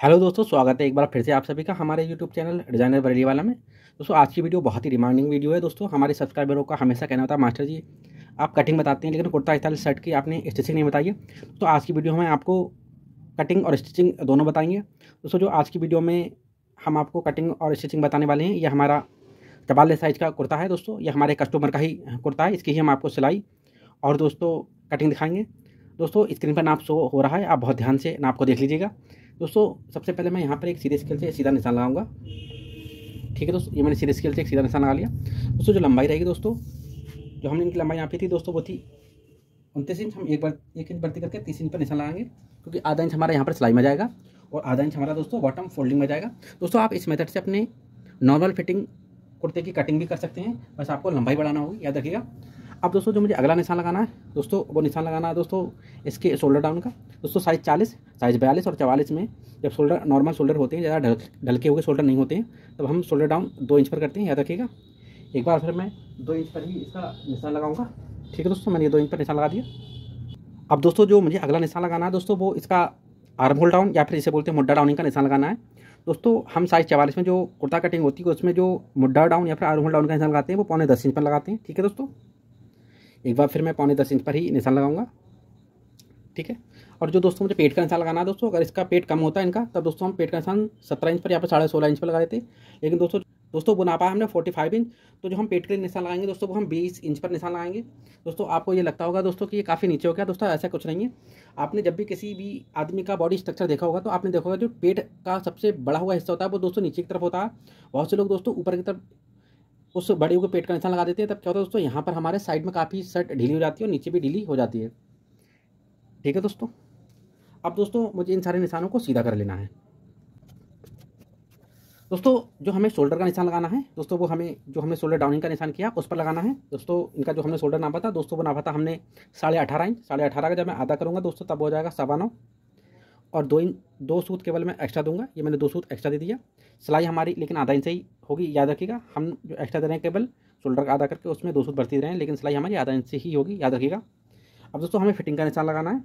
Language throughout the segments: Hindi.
हेलो दोस्तों, स्वागत है एक बार फिर से आप सभी का हमारे यूट्यूब चैनल डिज़ाइनर बरेली वाला में। दोस्तों आज की वीडियो बहुत ही डिमांडिंग वीडियो है। दोस्तों हमारे सब्सक्राइबरों का हमेशा कहना होता है, मास्टर जी आप कटिंग बताते हैं लेकिन कुर्ता स्टाइल शर्ट की आपने स्टिचिंग नहीं बताई है। तो आज की वीडियो में आपको कटिंग और स्टिचिंग दोनों बताएंगे। दोस्तों जो आज की वीडियो में हम आपको कटिंग और स्टिचिंग बताने वाले हैं, ये हमारा 44 साइज़ का कुर्ता है। दोस्तों ये हमारे कस्टमर का ही कुर्ता है, इसकी ही हम आपको सिलाई और दोस्तों कटिंग दिखाएंगे। दोस्तों स्क्रीन पर नाप शो हो रहा है, आप बहुत ध्यान से नाप को देख लीजिएगा। दोस्तों सबसे पहले मैं यहाँ पर एक सीधे स्केल से सीधा निशान लगाऊंगा। ठीक है दोस्तों, ये मैंने सीधे स्केल से एक सीधा निशान लगा लिया। दोस्तों जो लंबाई रहेगी दोस्तों, जो हमने इनकी लंबाई यहाँ पे थी दोस्तों, वो थी 29 इंच। हम एक इंच बढ़ती करके 30 इंच पर निशान लगाएंगे, क्योंकि आधा इंच हमारा यहाँ पर सिलाई में जाएगा और आधा इंच हमारा दोस्तों बॉटम फोल्डिंग में जाएगा। दोस्तों आप इस मेथड से अपने नॉर्मल फिटिंग कुर्ते की कटिंग भी कर सकते हैं, बस आपको लंबाई बढ़ाना होगी, याद रखिएगा। अब दोस्तों जो मुझे अगला निशान लगाना है दोस्तों, वो निशान लगाना है दोस्तों इसके शोल्डर डाउन का। दोस्तों साइज़ 40, साइज़ 42 और 44 में जब शोल्डर नॉर्मल शोल्डर होते हैं, ज़्यादा ढलके हुए शोल्डर नहीं होते हैं, तब हम शोल्डर डाउन 2 इंच पर करते हैं, याद रखिएगा। एक बार फिर मैं 2 इंच पर ही इसका निशान लगाऊंगा। ठीक है दोस्तों, मैंने ये 2 इंच पर निशान लगा दिया। अब दोस्तों जो मुझे अगला निशान लगाना है दोस्तों, वो इसका आर्म होल डाउन या फिर इसे बोलते हैं मुड्डा डाउनिंग का निशान लगाना है। दोस्तों हम साइज़ 44 में जो कुर्ता कटिंग होती है उसमें जो मुड्डा डाउन या फिर आर्म होल डाउन का निशान लगाते हैं, वो 9.25 इंच पर लगाते हैं। ठीक है दोस्तों, एक बार फिर मैं 9.25 इंच पर ही निशान लगाऊंगा। ठीक है, और जो दोस्तों मुझे पेट का निशान लगाना है दोस्तों, अगर इसका पेट कम होता है इनका, तब दोस्तों हम पेट का निशान 17 इंच पर या फिर 16.5 इंच पर लगा देते हैं। लेकिन दोस्तों वो नापा हमने 45 इंच, तो जो हम पेट के लिए निशान लगाएंगे दोस्तों, वो हम 20 इंच पर निशान लगाएंगे। दोस्तों आपको ये लगता होगा दोस्तों कि ये काफ़ी नीचे हो गया, दोस्तों ऐसा कुछ नहीं है। आपने जब भी किसी भी आदमी का बॉडी स्ट्रक्चर देखा होगा तो आपने देखा होगा जो पेट का सबसे बड़ा हुआ हिस्सा होता है वो दोस्तों नीचे की तरफ होता है। बहुत से लोग दोस्तों ऊपर की तरफ उस बड़े हुए पेट का निशान लगा देते हैं, तब क्या होता है दोस्तों, यहाँ पर हमारे साइड में काफ़ी शर्ट ढीली हो जाती है और नीचे भी ढीली हो जाती है। ठीक है दोस्तों, अब दोस्तों मुझे इन सारे निशानों को सीधा कर लेना है। दोस्तों जो हमें शोल्डर का निशान लगाना है दोस्तों, वो हमें जो हमने शोल्डर डाउनिंग का निशान किया उस पर लगाना है। दोस्तों इनका जो हमने शोल्डर नापा था दोस्तों, वो नापा था हमने 18.5 इंच। 18.5 का जब मैं आधा करूँगा दोस्तों, तब हो जाएगा 9.25 और 2 सूत केवल मैं एक्स्ट्रा दूंगा। ये मैंने 2 सूत एक्स्ट्रा दे दिया। सिलाई हमारी लेकिन आधा इंच से ही होगी, याद रखिएगा। हम जो एक्स्ट्रा दे रहे हैं केवल शोल्डर का आधा करके, उसमें 2 सूत बढ़ती दे रहे हैं, लेकिन सिलाई हमारी आधा इंच से ही होगी, याद रखिएगा। अब दोस्तों हमें फिटिंग का निशान लगाना है।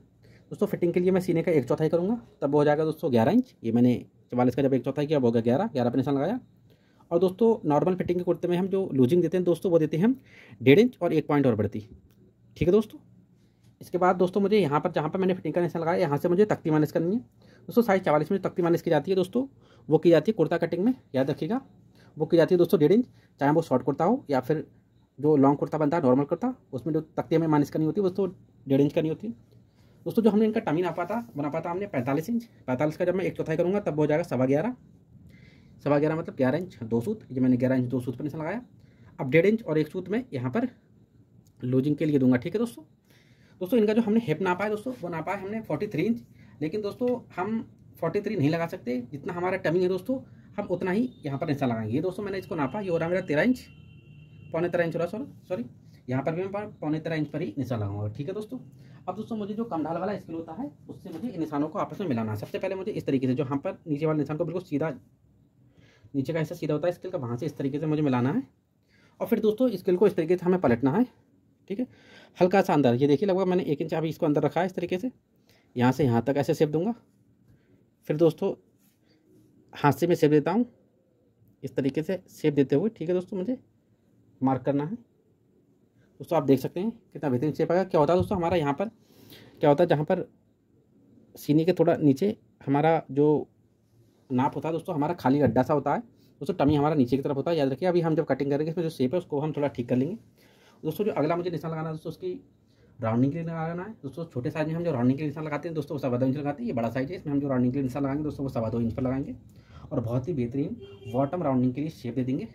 दोस्तों फिटिंग के लिए मैं सीने का 1/4 करूँगा, तब हो जाएगा दोस्तों 11 इंच। ये मैंने 44 का जब 1/4 किया, वो हो गया 11 पर निशान लगाया। और दोस्तों नॉर्मल फिटिंग के कुर्ते में हम जो लूजिंग देते हैं दोस्तों, वो देते हैं हम 1.5 इंच और 1 पॉइंट और बढ़ती। ठीक है दोस्तों, इसके बाद दोस्तों मुझे यहाँ पर जहाँ पर मैंने फिटिंग का निशान लगाया, यहाँ से मुझे तख्ती माइनस करनी है। दोस्तों साइज़ 44 में तख्ती माइनस की जाती है दोस्तों, वो की जाती है कुर्ता कटिंग में, याद रखिएगा। वो की जाती है दोस्तों 1.5 इंच, चाहे वो शॉर्ट कुर्ता हो या फिर जो लॉन्ग कुर्ता बनता है नॉर्मल कुर्ता, उसमें जो तख्ती हमें माइनस करनी होती है दोस्तों 1.5 इंच करनी होती है। दोस्तों जो हमने इनका टमी नापा था, वो नापा था हमने 45 इंच। 45 का जब मैं 1/4 करूँगा, तब हो जाएगा 11.25। 11.25 मतलब 11 इंच 2 सूत। ये मैंने 11 इंच 2 सूत पर निशान लगाया। अब 1.5 इंच और 1 सूत में यहाँ पर लूजिंग के लिए दूंगा। ठीक है दोस्तों इनका जो हमने हिप नापा है दोस्तों, वो नापा है हमने 43 इंच। लेकिन दोस्तों हम 43 नहीं लगा सकते, जितना हमारा टमी है दोस्तों, हम उतना ही यहाँ पर निशान लगाएंगे। ये दोस्तों मैंने इसको नापा, ये हो रहा है मेरा 13 इंच, 13.25 इंच हो रहा, सॉरी। यहाँ पर भी मैं 13.25 इंच पर ही निशान लगाऊंगा। ठीक है दोस्तों, अब दोस्तों मुझे जो कम ढाल वाला स्केल होता है, उससे मुझे इन निशानों को आपस में मिलाना है। सबसे पहले मुझे इस तरीके से, जो यहाँ पर नीचे वाले निशान को बिल्कुल सीधा, नीचे का हिस्सा सीधा होता है स्केल का, वहाँ से इस तरीके से मुझे मिलाना है। और फिर दोस्तों स्केल को इस तरीके से हमें पलटना है। ठीक है, हल्का सा अंदर, ये देखिए लगभग मैंने 1 इंच अभी इसको अंदर रखा है इस तरीके से, यहाँ से यहाँ तक ऐसे शेप दूंगा। फिर दोस्तों हाथ से मैं शेप देता हूँ, इस तरीके से शेप देते हुए। ठीक है दोस्तों, मुझे मार्क करना है। दोस्तों आप देख सकते हैं कितना बेहतरीन शेप आएगा। क्या होता है दोस्तों, हमारा यहाँ पर क्या होता है, जहाँ पर सीने के थोड़ा नीचे हमारा जो नाप होता है दोस्तों, हमारा खाली गड्ढा सा होता है दोस्तों, टमी हमारा नीचे की तरफ होता है, याद रखिए। अभी हम जब कटिंग करेंगे इसमें जो शेप है उसको हम थोड़ा ठीक कर लेंगे। दोस्तों जो अगला मुझे निशान लगाना है दोस्तों, उसकी राउंडिंग के लिए लगाना है दोस्तों। छोटे साइज में हम जो राउंडिंग के लिए निशान लगाते हैं दोस्तों, वो 2.25 इंच लगाते हैं। ये बड़ा साइज है, इसमें हम जो राउंडिंग के लिए निशान लगाएंगे दोस्तों, वो 2.25 इंच पर लगाएंगे और बहुत ही बेहतरीन बॉटम राउंडिंग के लिए शेप दे देंगे।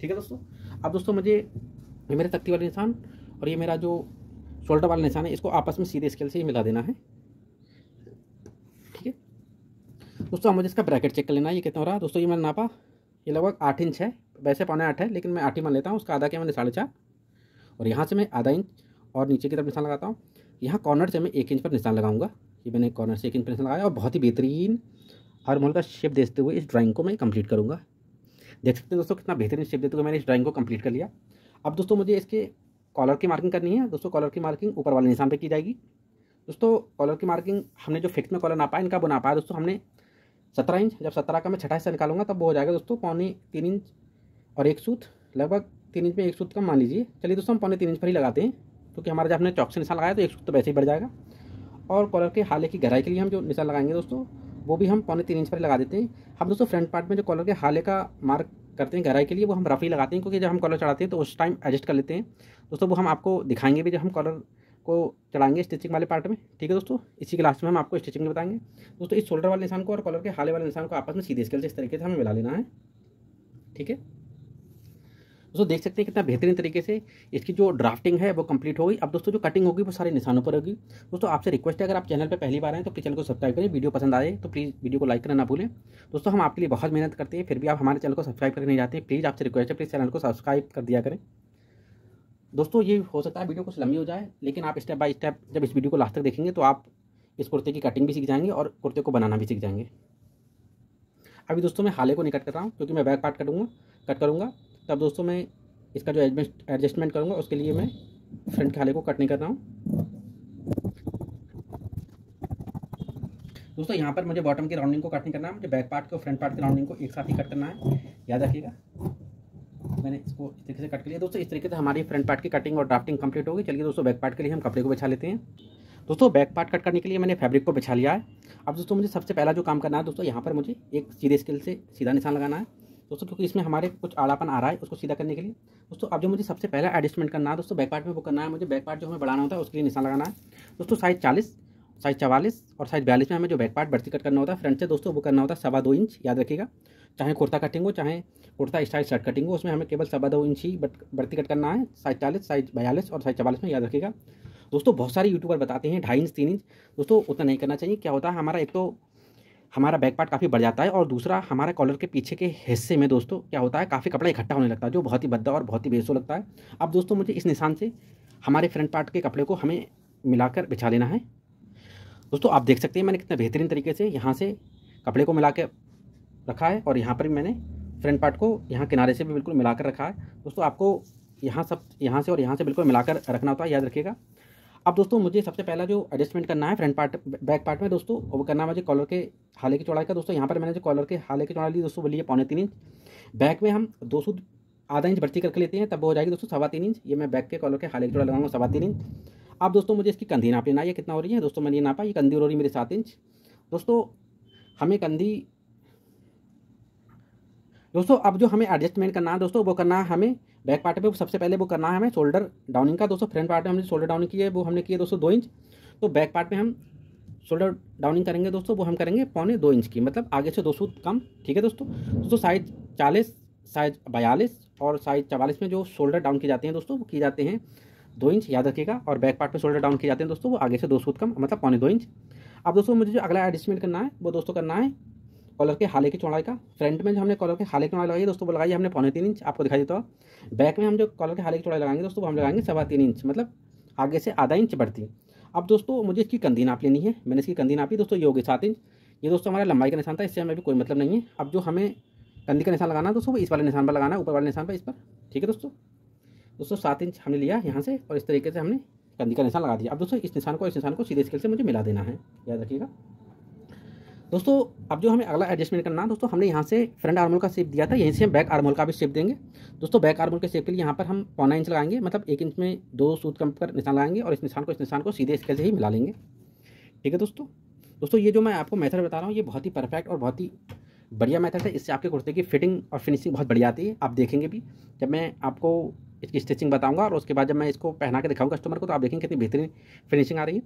ठीक है दोस्तों, अब दोस्तों मुझे ये मेरे तख्ती वाले निशान और ये मेरा जो शोल्डर वाला निशान है, इसको आपस में सीधे स्केल से ही मिला देना है। ठीक है दोस्तों, अब मुझे इसका ब्रैकेट चेक कर लेना है, ये कितना हो रहा है दोस्तों। ये मैंने नापा, ये लगभग 8 इंच है, वैसे 7.25 है, लेकिन मैं 8 ही मान लेता हूँ। उसका आधा किया मैंने 4.5, और यहाँ से मैं आधा इंच और नीचे की तरफ निशान लगाता हूँ। यहाँ कॉर्नर से मैं 1 इंच पर निशान लगाऊंगा। ये मैंने कॉर्नर से 1 इंच पर निशान लगाया और बहुत ही बेहतरीन आर्म होल का शेप देते हुए इस ड्राइंग को मैं कंप्लीट करूँगा। देख सकते हैं दोस्तों कितना बेहतरीन शेप देते हुए मैंने इस ड्राइंग को कंप्लीट कर लिया। अब दोस्तों मुझे इसके कॉलर की मार्किंग करनी है दोस्तों। कॉलर की मार्किंग ऊपर वाले निशान पर की जाएगी दोस्तों। कॉलर की मार्किंग हमने जो फिक्स में कॉलर नापा है इनका, वो नापा है दोस्तों हमने 17 इंच। जब 17 का मैं छठा हिस्सा निकालूंगा तब वो हो जाएगा दोस्तों 3.25 इंच और एक सूत, लगभग 3 इंच में एक सूत कम मान लीजिए। चलिए दोस्तों हम 3.25 इंच पर ही लगाते हैं, क्योंकि हमारा जब हमने चौक से निशान लगाया तो एक सूत तो वैसे ही बढ़ जाएगा। और कॉलर के हाले की गहराई के लिए हम जो निशान लगाएंगे दोस्तों वो भी हम 3.25 इंच पर लगा देते हैं। हम दोस्तों फ्रंट पार्ट में जो कॉलर के हाले का मार्क करते हैं गहराई के लिए वो हम रफली लगाते हैं, क्योंकि जब हम कॉलर चढ़ाते हैं तो उस टाइम एडजस्ट कर लेते हैं दोस्तों। वो हम आपको दिखाएंगे भी जब हम कॉलर को चढ़ाएंगे स्टिचिंग वाले पार्ट में, ठीक है दोस्तों। इसी के लास्ट में हम आपको स्टिचिंग बताएंगे दोस्तों। इस शोल्डर वाले निशान को और कॉलर के हाले वाले निशान को आपस में सीधे स्केल से इस तरीके से हमें मिला लेना है, ठीक है दोस्तों। देख सकते हैं कितना बेहतरीन तरीके से इसकी जो ड्राफ्टिंग है वो कंप्लीट हो गई। अब दोस्तों जो कटिंग होगी वो सारे निशानों पर होगी दोस्तों। आपसे रिक्वेस्ट है, अगर आप चैनल पे पहली बार आए तो प्लीज़ चैनल को सब्सक्राइब करें। वीडियो पसंद आए तो प्लीज़ वीडियो को लाइक करना ना भूलें दोस्तों। हम आपके लिए बहुत मेहनत करते हैं, फिर भी आप हमारे चैनल को सब्सक्राइब करके नहीं जाते। प्लीज़ आपसे रिक्वेस्ट है, प्लीज़ चैनल को सब्सक्राइब कर दिया करें दोस्तों। ये हो सकता है वीडियो कुछ लंबी हो जाए, लेकिन आप स्टेप बाय स्टेप जब इस वीडियो को लास्ट तक देखेंगे तो आप इस कुर्ते की कटिंग भी सीख जाएंगे और कुर्ते को बनाना भी सीख जाएंगे। अभी दोस्तों मैं हाले को नहीं कट कर रहा हूँ, क्योंकि मैं बैक पार्ट कट करूँगा तब दोस्तों मैं इसका जो एडजस्टमेंट करूँगा, उसके लिए मैं फ्रंट के हाले को कट नहीं कर रहा हूँ दोस्तों। यहाँ पर मुझे बॉटम की राउंडिंग को कट नहीं करना है, मुझे बैक पार्ट को फ्रंट पार्ट की राउंडिंग को एक साथ ही कट करना है, याद रखिएगा। मैंने इसको इस तरीके से कट कर लिया दोस्तों। इस तरीके से हमारी फ्रंट पार्ट की कटिंग और ड्राफ्टिंग कंप्लीट होगी। चलिए दोस्तों बैक पार्ट के लिए हम कपड़े को बिछा लेते हैं दोस्तों। बैक पार्ट कट करने के लिए मैंने फैब्रिक को बिछा लिया है। अब दोस्तों मुझे सबसे पहला जो काम करना है दोस्तों, यहाँ पर मुझे एक सीधे स्केल से सीधा निशान लगाना है दोस्तों, क्योंकि इसमें हमारे कुछ आड़ापन आ रहा है, उसको सीधा करने के लिए दोस्तों। अब जो मुझे सबसे पहला एडजस्टमेंट करना है दोस्तों बैक पार्ट में, वो करना है मुझे बैक पार्ट जो हमें बढ़ाना होता है उसके लिए निशान लगाना है दोस्तों। साइज 40, साइज 44 और साइज 42 में हमें जो बैक पार्ट भर्ती कट करना होता है फ्रंट से दोस्तों, वो करना होता है 2.25 इंच, याद रखिएगा। चाहे कुर्ता कटिंग हो चाहे कुर्ता स्टाइल शर्ट कटिंग हो, उसमें हमें केवल 2.25 इंच ही भर्ती कट करना है। साइज 40, साइज 42 और साइज 44 में, याद रखिएगा दोस्तों। बहुत सारे यूट्यूबर बताते हैं 2.5 इंच 3 इंच दोस्तों, उतना नहीं करना चाहिए। क्या होता है हमारा, एक तो हमारा बैक पार्ट काफ़ी बढ़ जाता है और दूसरा हमारे कॉलर के पीछे के हिस्से में दोस्तों क्या होता है, काफ़ी कपड़ा इकट्ठा होने लगता है, जो बहुत ही भद्दा और बहुत ही बेसो लगता है। अब दोस्तों मुझे इस निशान से हमारे फ्रंट पार्ट के कपड़े को हमें मिलाकर बिछा लेना है दोस्तों। आप देख सकते हैं मैंने कितना बेहतरीन तरीके से यहाँ से कपड़े को मिला के रखा है, और यहाँ पर भी मैंने फ्रंट पार्ट को यहाँ किनारे से भी बिल्कुल मिलाकर रखा है दोस्तों। आपको यहाँ से और यहाँ से बिल्कुल मिलाकर रखना होता है, याद रखिएगा। अब दोस्तों मुझे सबसे पहला जो एडजस्टमेंट करना है फ्रंट पार्ट बैक पार्ट में दोस्तों, वो करना है मुझे कॉलर के हाले की चौड़ाई का दोस्तों। यहाँ पर मैंने जो कॉलर के हाले की चौड़ाई ली दोस्तों वो ली है 3.25 इंच। बैक में हम 2 सूद आधा इंच भर्ती करके लेते हैं, तब वो हो जाएगी दोस्तों 3.25 इंच। ये मैं बैक के कॉलर के हाले की चौड़ाई लगाऊंगा 3.25 इंच। अब दोस्तों मुझे इसकी कंधी नाप लेना है, ये कितना हो रही है दोस्तों, मैंने ये नापा, ये कंधी हो रही है मेरी 7 इंच दोस्तों। हमें कंधी दोस्तों, अब जो हमें एडजस्टमेंट करना है दोस्तों, वो करना है हमें बैक पार्ट पे सबसे पहले वो करना है हमें शोल्डर डाउनिंग का दोस्तों। फ्रंट पार्ट में हमने शोल्डर डाउनिंग की है, वो हमने किया दोस्तों 2 इंच। तो बैक पार्ट में हम शोल्डर डाउनिंग करेंगे दोस्तों, वो हम करेंगे 2.25 इंच की, मतलब आगे से 2 सूत कम, ठीक है दोस्तों। साइज 40, साइज 42 और साइज 44 में जो शोल्डर डाउन किए जाते हैं दोस्तों, वो किए जाते हैं 2 इंच, याद रखिएगा। और बैक पार्ट में शोल्डर डाउन किए जाते हैं दोस्तों, वो आगे से 2 सूत कम, मतलब 2.25 इंच। अब दोस्तों मुझे जो अगला एडजस्टमेंट करना है वो दोस्तों करना है कॉलर के हाले की चौड़ाई का। फ्रंट में जो हमने कॉलर के हाले की चौड़ाई लगाई दोस्तों, वो लगाई हमने 3.25 इंच, आपको दिखाई देता है। बैक में हम जो कॉलर के हाले की चौड़ाई लगाएंगे दोस्तों, वो हम लगाएंगे 3.25 इंच, मतलब आगे से आधा इंच बढ़ती। अब दोस्तों मुझे इसकी कंधी नाप लेनी है, मैंने इसकी कंधी नापी दोस्तों, ये होगी 7 इंच। ये दोस्तों हमारा लंबाई का निशान था, इससे हमें भी कोई मतलब नहीं है। अब जो हमें कंधी का निशान लगाना है दोस्तों, वो इस वाले निशान पर लगाना है, ऊपर वाले निशान पर, इस पर, ठीक है दोस्तों 7 इंच हमने लिया यहाँ से, और इस तरीके से हमने कंधी का निशान लगा दिया। अब दोस्तों इस निशान को सीधे स्केल से मुझे मिला देना है, याद रखिएगा दोस्तों। अब जो हमें अगला एडजस्टमेंट करना है दोस्तों, हमने यहाँ से फ्रंट आर्मोल का शेप दिया था, यहीं से हम बैक आर्मोल का भी शेप देंगे दोस्तों। बैक आर्मोल के शेप के लिए यहाँ पर हम 1.25 इंच लगाएंगे, मतलब 1 इंच में 2 सूत कम कर निशान लगाएंगे, और इस निशान को सीधे स्केल से ही मिला लेंगे, ठीक है दोस्तों। ये जो मैं आपको मेथड बता रहा हूँ, ये बहुत ही परफेक्ट और बहुत ही बढ़िया मेथड है। इससे आपके कुर्ते की फिटिंग और फिनिशिंग बहुत बढ़िया आती है। आप देखेंगे भी जब मैं आपको इसकी स्टिचिंग बताऊँगा, और उसके बाद जब मैं इसको पहना के दिखाऊँगा कस्टमर को, तो आप देखेंगे कितनी बेहतरीन फिनिशिंग आ रही है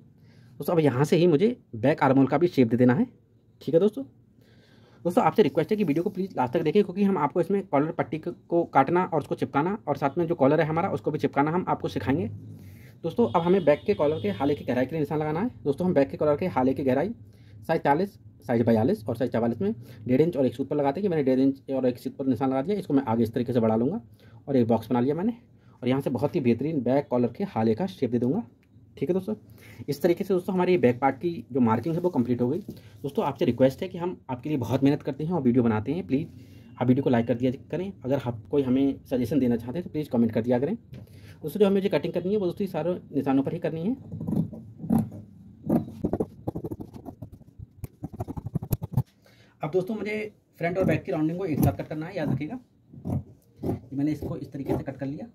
दोस्तों। अब यहाँ से ही मुझे बैक आर्मोल का भी शेप दे देना है, ठीक है दोस्तों। आपसे रिक्वेस्ट है कि वीडियो को प्लीज़ लास्ट तक देखें, क्योंकि हम आपको इसमें कॉलर पट्टी को काटना और उसको चिपकाना, और साथ में जो कॉलर है हमारा उसको भी चिपकाना हम आपको सिखाएंगे दोस्तों। अब हमें बैक के कॉलर के हाले की गहराई के लिए निशान लगाना है दोस्तों। हम बैक के कॉलर के हाले की गहराई साइज 40, साइज 42 और साइज 44 में 1.5 इंच और 1 सूत पर लगाते हैं। मैंने 1.5 इंच और 1 सूत पर निशान लगा दिया। इसको मैं आगे इस तरीके से बढ़ा लूँगा, और एक बॉक्स बना लिया मैंने, और यहाँ से बहुत ही बेहतरीन बैक कॉलर के हाले का शेप दे दूँगा, ठीक है दोस्तों। इस तरीके से दोस्तों हमारी बैक पार्ट की जो मार्किंग है वो कंप्लीट हो गई दोस्तों। आपसे रिक्वेस्ट है कि हम आपके लिए बहुत मेहनत करते हैं और वीडियो बनाते हैं, प्लीज़ आप वीडियो को लाइक कर दिया करें। अगर आप कोई हमें सजेशन देना चाहते हैं तो प्लीज़ कमेंट कर दिया करें दोस्तों। जो हमें जो कटिंग करनी है वो दोस्तों सारे निशानों पर ही करनी है। अब दोस्तों मुझे फ्रंट और बैक की राउंडिंग को एक साथ कट करना है, याद रखिएगा। मैंने इसको इस तरीके से कट कर लिया,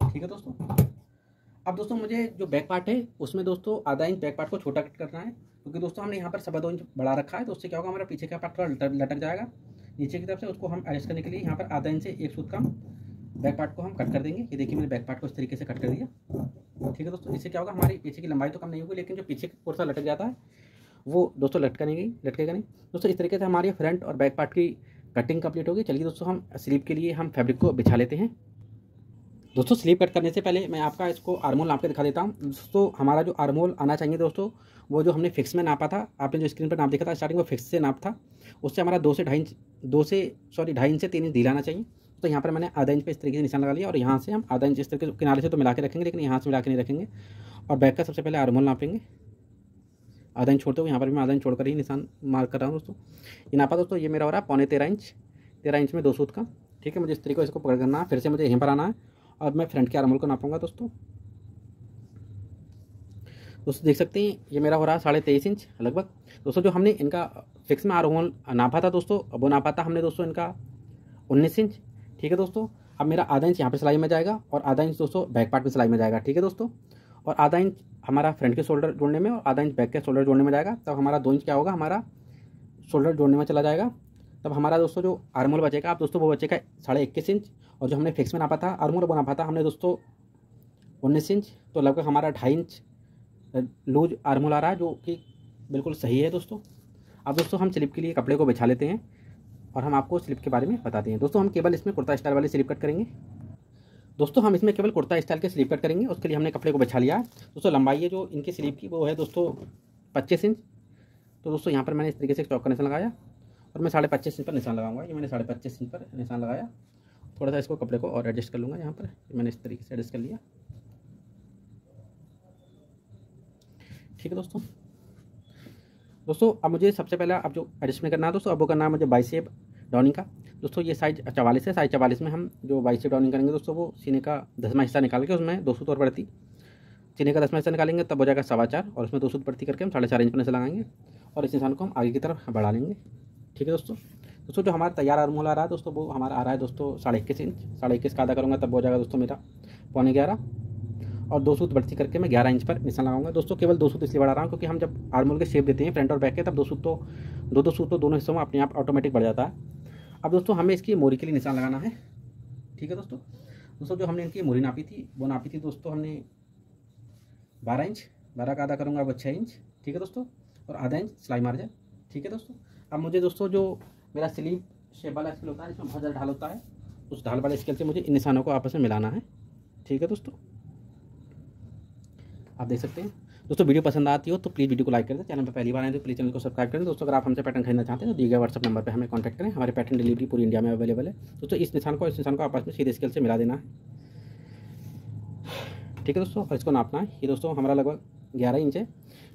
ठीक है दोस्तों। अब दोस्तों मुझे जो बैक पार्ट है उसमें दोस्तों आधा इंच बैक पार्ट को छोटा कट करना है, क्योंकि दोस्तों हमने यहाँ पर 2.25 इंच बढ़ा रखा है, तो उससे क्या होगा, हमारा पीछे का पार्ट थोड़ा लटक जाएगा नीचे की तरफ से। उसको हम एडजस्ट करने के लिए यहाँ पर आधा इंच से 1 सूत का बैक पार्ट को हम कट कर देंगे। ये देखिए मैंने बैक पार्ट को इस तरीके से कट कर दिया, ठीक है दोस्तों। इससे क्या होगा, हमारी पीछे की लंबाई तो कम नहीं होगी, लेकिन जो पीछे की पोर्शन लटक जाता है वो दोस्तों लटकेगा नहीं दोस्तों। इस तरीके से हमारी फ्रंट और बैक पार्ट की कटिंग कंप्लीट होगी। चलिए दोस्तों हम स्लीव के लिए हम फैब्रिक को बिछा लेते हैं। दोस्तों स्लीव कट करने से पहले मैं आपका इसको आर्मोल नाप के दिखा देता हूँ। दोस्तों हमारा जो आर्मोल आना चाहिए दोस्तों, वो जो हमने फिक्स में नापा था, आपने जो स्क्रीन पर नाप देखा था स्टार्टिंग में फिक्स से नाप था, उससे हमारा 2 से 2.5 इंच से 3 इंच ढीला आना चाहिए। तो यहाँ पर मैंने आधा इंच पे इस तरीके से निशान लगा लिया, और यहाँ से हम आधा इंच इस तरीके किनारे से तो मिला के रखेंगे, लेकिन यहाँ से मिला के नहीं रखेंगे। और बैक का सबसे पहले आर्मोल नापेंगे, आधा इंच छोड़ते हुए, यहाँ पर मैं आधा इंच छोड़कर ही निशान मार्क कर रहा हूँ दोस्तों। ये नापा दोस्तों, ये मेरा हो रहा है 13.25 इंच, 13 इंच में 2 सूत का, ठीक है। मुझे इस तरीके से इसको पकड़ करना है, फिर से मुझे यहीं पर आना है और मैं फ्रंट के आर्मोल को नापूंगा दोस्तों। देख सकते हैं ये मेरा हो रहा है 23.5 इंच लगभग। दोस्तों जो हमने इनका फिक्स में आर्मोल नापा था दोस्तों, वो नापा था हमने दोस्तों इनका 19 इंच, ठीक है दोस्तों। अब मेरा आधा इंच यहाँ पे सिलाई में जाएगा और आधा इंच दोस्तों बैक पार्ट में सिलाई में जाएगा, ठीक है दोस्तों। और आधा इंच हमारा फ्रंट के शोल्डर जोड़ने में और आधा इंच बैक के शोल्डर जोड़ने में जाएगा। तब हमारा 2 इंच क्या होगा, हमारा शोल्डर जोड़ने में चला जाएगा। तब हमारा दोस्तों जो आर्मोल बचेगा आप दोस्तों, वो बचेगा 21.5 इंच। और जो हमने फिक्स में नापा था आर्मोल, वो नापा था हमने दोस्तों 19 इंच। तो लगभग हमारा 2.5 इंच लूज आर्मोल आ रहा है, जो कि बिल्कुल सही है दोस्तों। अब दोस्तों हम स्लिप के लिए कपड़े को बिछा लेते हैं और हम आपको स्लिप के बारे में बताते हैं। दोस्तों हम केवल इसमें कुर्ता स्टाइल वाली स्लिप कट करेंगे। दोस्तों हम इसमें केवल कुर्ता स्टाइल के स्लीव कट करेंगे, उसके लिए हमने कपड़े को बिछा लिया है। दोस्तों लंबाई है जो इनकी स्लीव की, वो है दोस्तों 25 इंच। तो दोस्तों यहाँ पर मैंने इस तरीके से चौक का निशान लगाया और मैं 25.5 इंच पर निशान लगाऊंगा। ये मैंने 25.5 इंच पर निशान लगाया। थोड़ा सा इसको कपड़े को और एडजस्ट कर लूँगा, यहाँ पर मैंने इस तरीके से एडजस्ट कर लिया, ठीक है दोस्तों। दोस्तों अब मुझे सबसे पहले अब जो एडजस्टमेंट करना है दोस्तों, अब वो करना है मुझे बाइसेप डाउनिंग का। दोस्तों ये साइज 44 है, साइज 44 में हम जो बाइसेप डाउनिंग करेंगे दोस्तों, वो सीने का 10वां हिस्सा निकाल के उसमें 2 सूत और बढ़ती, सीने का 10वां हिस्सा निकालेंगे, तब हो जाएगा 4.25, और उसमें 2 सूत बढ़ती करके हम 4.5 इंच पर निशान लगाएंगे और इस निशान को हम आगे की तरफ बढ़ा लेंगे, ठीक है दोस्तों। दोस्तों जो हमारा तैयार आर्मोल आ रहा है दोस्तों, वो हमारा आ रहा है दोस्तों 21.5 इंच। 21.5 का आधा करूँगा तब हो जाएगा दोस्तों मेरा 11.25, और 2 सूत बढ़ती करके मैं 11 इंच पर निशान लगाऊंगा। दोस्तों केवल 2 सूत इसलिए बढ़ा रहा हूँ क्योंकि हम जब आर्मोल के शेप देते हैं फ्रंट और बैक के, तब 2 सूत तो दोनों हिस्सों में अपने आप ऑटोमेटिक बढ़ जाता है। अब दोस्तों हमें इसकी मोरी के लिए निशान लगाना है, ठीक है दोस्तों। दोस्तों जो हमने इनकी मोरी नापी थी, वो नापी थी दोस्तों हमने 12 इंच। 12 का आधा करूँगा वो 6 इंच, ठीक है दोस्तों, और आधा इंच सिलाई मार्जिन, ठीक है दोस्तों। अब मुझे दोस्तों जो मेरा स्लीव शेप वाला स्केल होता है, इसमें बहुत ज़्यादा ढाल होता है, उस ढाल वाले स्केल से मुझे इन निशानों को आपस में मिलाना है, ठीक है दोस्तों। आप देख सकते हैं दोस्तों, वीडियो पसंद आती हो तो प्लीज़ वीडियो को लाइक कर दें। चैनल पर पहली बार आए तो प्लीज़ चैनल को सब्सक्राइब करें। दोस्तों अगर आप हमसे पैटर्न खरीदना चाहते हैं तो दिए गए व्हाट्सअप नंबर पर हमें कॉन्टैक्ट करें। हमारे पैटर्न डिलीवरी पूरी इंडिया में अवेलेबल है। दोस्तों इस निशान को आपस में सीधे स्केल से मिला देना है, ठीक है दोस्तों, और इसको नापना है। ये दोस्तों हमारा लगभग 11 इंच है।